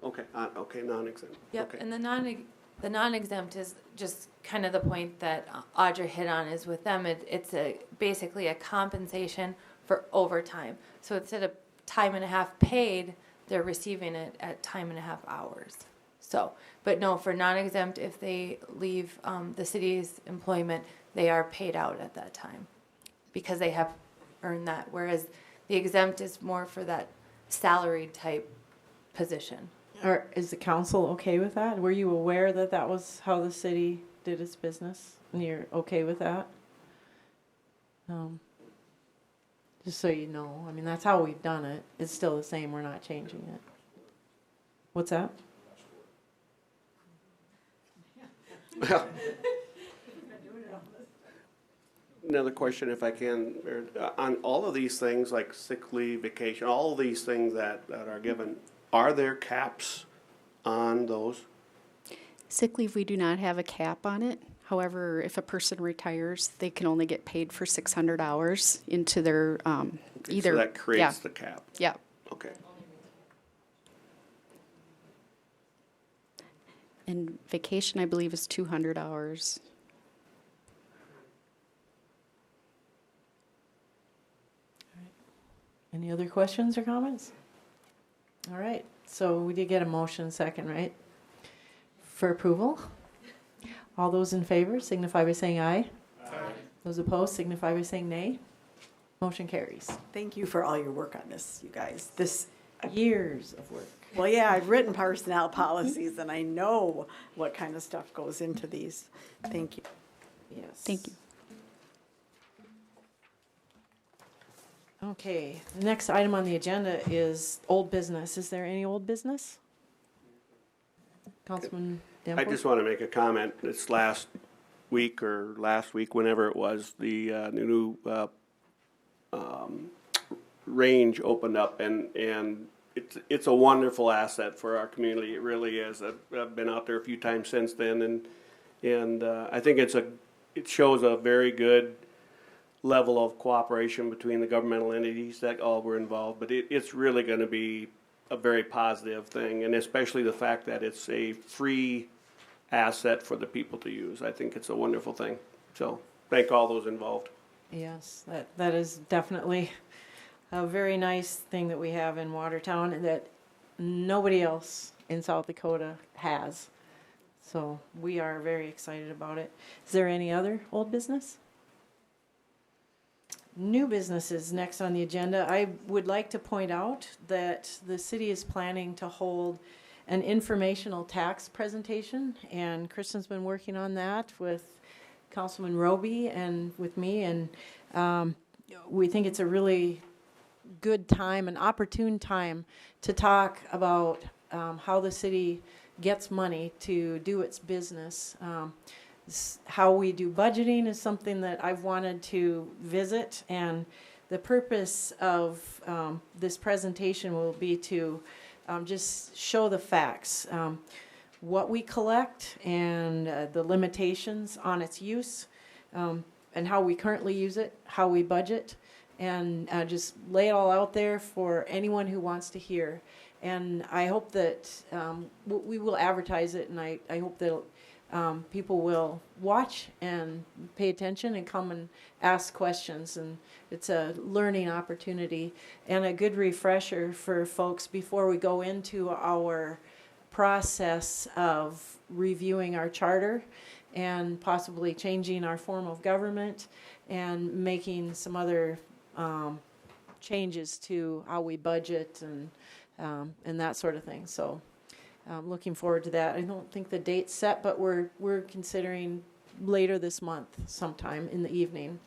Okay, okay, non-exempt. Yep, Okay. and the non-exempt is just kind of the point that Audra hit on is with them, it's basically a compensation for overtime. So instead of time and a half paid, they're receiving it at time and a half hours. So, but no, for non-exempt, if they leave the city's employment, they are paid out at that time because they have earned that. Whereas the exempt is more for that salaried type position. Or is the council okay with that? Were you aware that that was how the city did its business? And you're okay with that? Just so you know. I mean, that's how we've done it. It's still the same. We're not changing it. What's that? Well, another question, if I can, on all of these things like sick leave, vacation, all of these things that are given, are there caps on those? Sick leave, we do not have a cap on it. However, if a person retires, they can only get paid for 600 hours into their either. So that creates the cap. Yeah. Okay. And vacation, I believe, is 200 hours. Any other questions or comments? All right. So we did get a motion second, right? For approval. All those in favor signify by saying aye. Aye. Those opposed signify by saying nay. Motion carries. Thank you for all your work on this, you guys. This Years of work. Well, yeah, I've written personnel policies and I know what kind of stuff goes into these. Thank you. Yes. Thank you. Okay, the next item on the agenda is old business. Is there any old business? Councilman I Danforth? just want to make a comment. This last week, whenever it was, the new range opened up, and it's a wonderful asset for our community. It really is. I've been out there a few times since then, and I think it shows a very good level of cooperation between the governmental entities that all were involved. But it's really going to be a very positive thing, and especially the fact that it's a free asset for the people to use. I think it's a wonderful thing. So thank all those involved. Yes, that is definitely a very nice thing that we have in Watertown and that nobody else in South Dakota has. So we are very excited about it. Is there any other old business? New businesses next on the agenda. I would like to point out that the city is planning to hold an informational tax presentation, and Kristen's been working on that with Councilman Roby and with me, and we think it's a really good time, an opportune time to talk about how the city gets money to do its business. How we do budgeting is something that I've wanted to visit, and the purpose of this presentation will be to just show the facts, what we collect and the limitations on its use, and how we currently use it, how we budget, and just lay it all out there for anyone who wants to hear. And I hope that we will advertise it, and I hope that people will watch and pay attention and come and ask questions. And it's a learning opportunity and a good refresher for folks before we go into our process of reviewing our charter and possibly changing our form of government and making some other changes to how we budget and that sort of thing. So looking forward to that. I don't think the date's set, but we're considering later this month, sometime in the evening.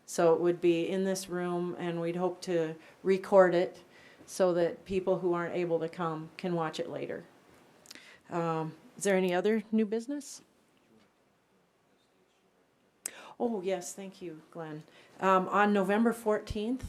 So it would be in this room, and we'd hope to record it so that people who aren't able to come can watch it later. Is there any other new business? Oh, yes, thank you, Glenn. On November 14th,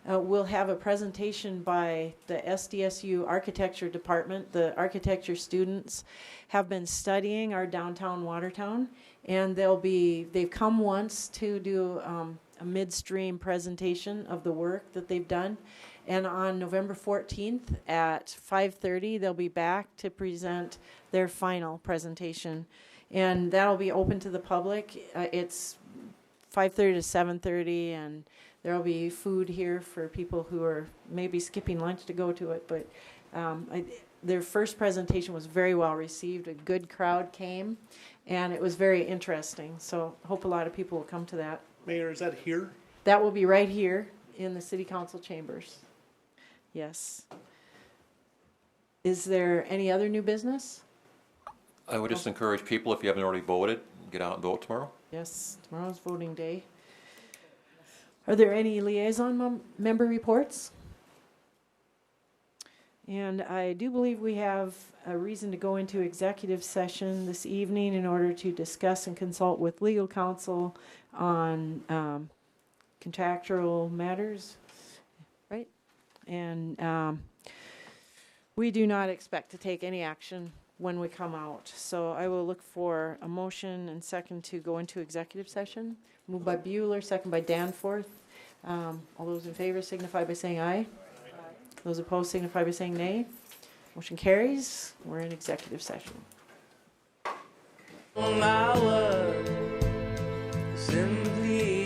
we'll have a presentation by the SDSU Architecture Department. The architecture students have been studying our downtown Watertown, and they've come once to do a midstream presentation of the work that they've done. And on November 14th at 5:30, they'll be back to present their final presentation. And that'll be open to the public. It's 5:30 to 7:30, and there'll be food here for people who are maybe skipping lunch to go to it. But their first presentation was very well received. A good crowd came, and it was very interesting. So I hope a lot of people will come to that. Mayor, is that here? That will be right here in the City Council chambers. Yes. Is there any other new business? I would just encourage people, if you haven't already voted, get out and vote tomorrow. Yes, tomorrow's voting day. Are there any liaison member reports? And I do believe we have a reason to go into executive session this evening in order to discuss and consult with legal counsel on contractual matters, right? And we do not expect to take any action when we come out. So I will look for a motion and second to go into executive session. Moved by Bueller, second by Danforth. All those in favor signify by saying aye. Those opposed signify by saying nay. Motion carries. We're in executive session. My word, simply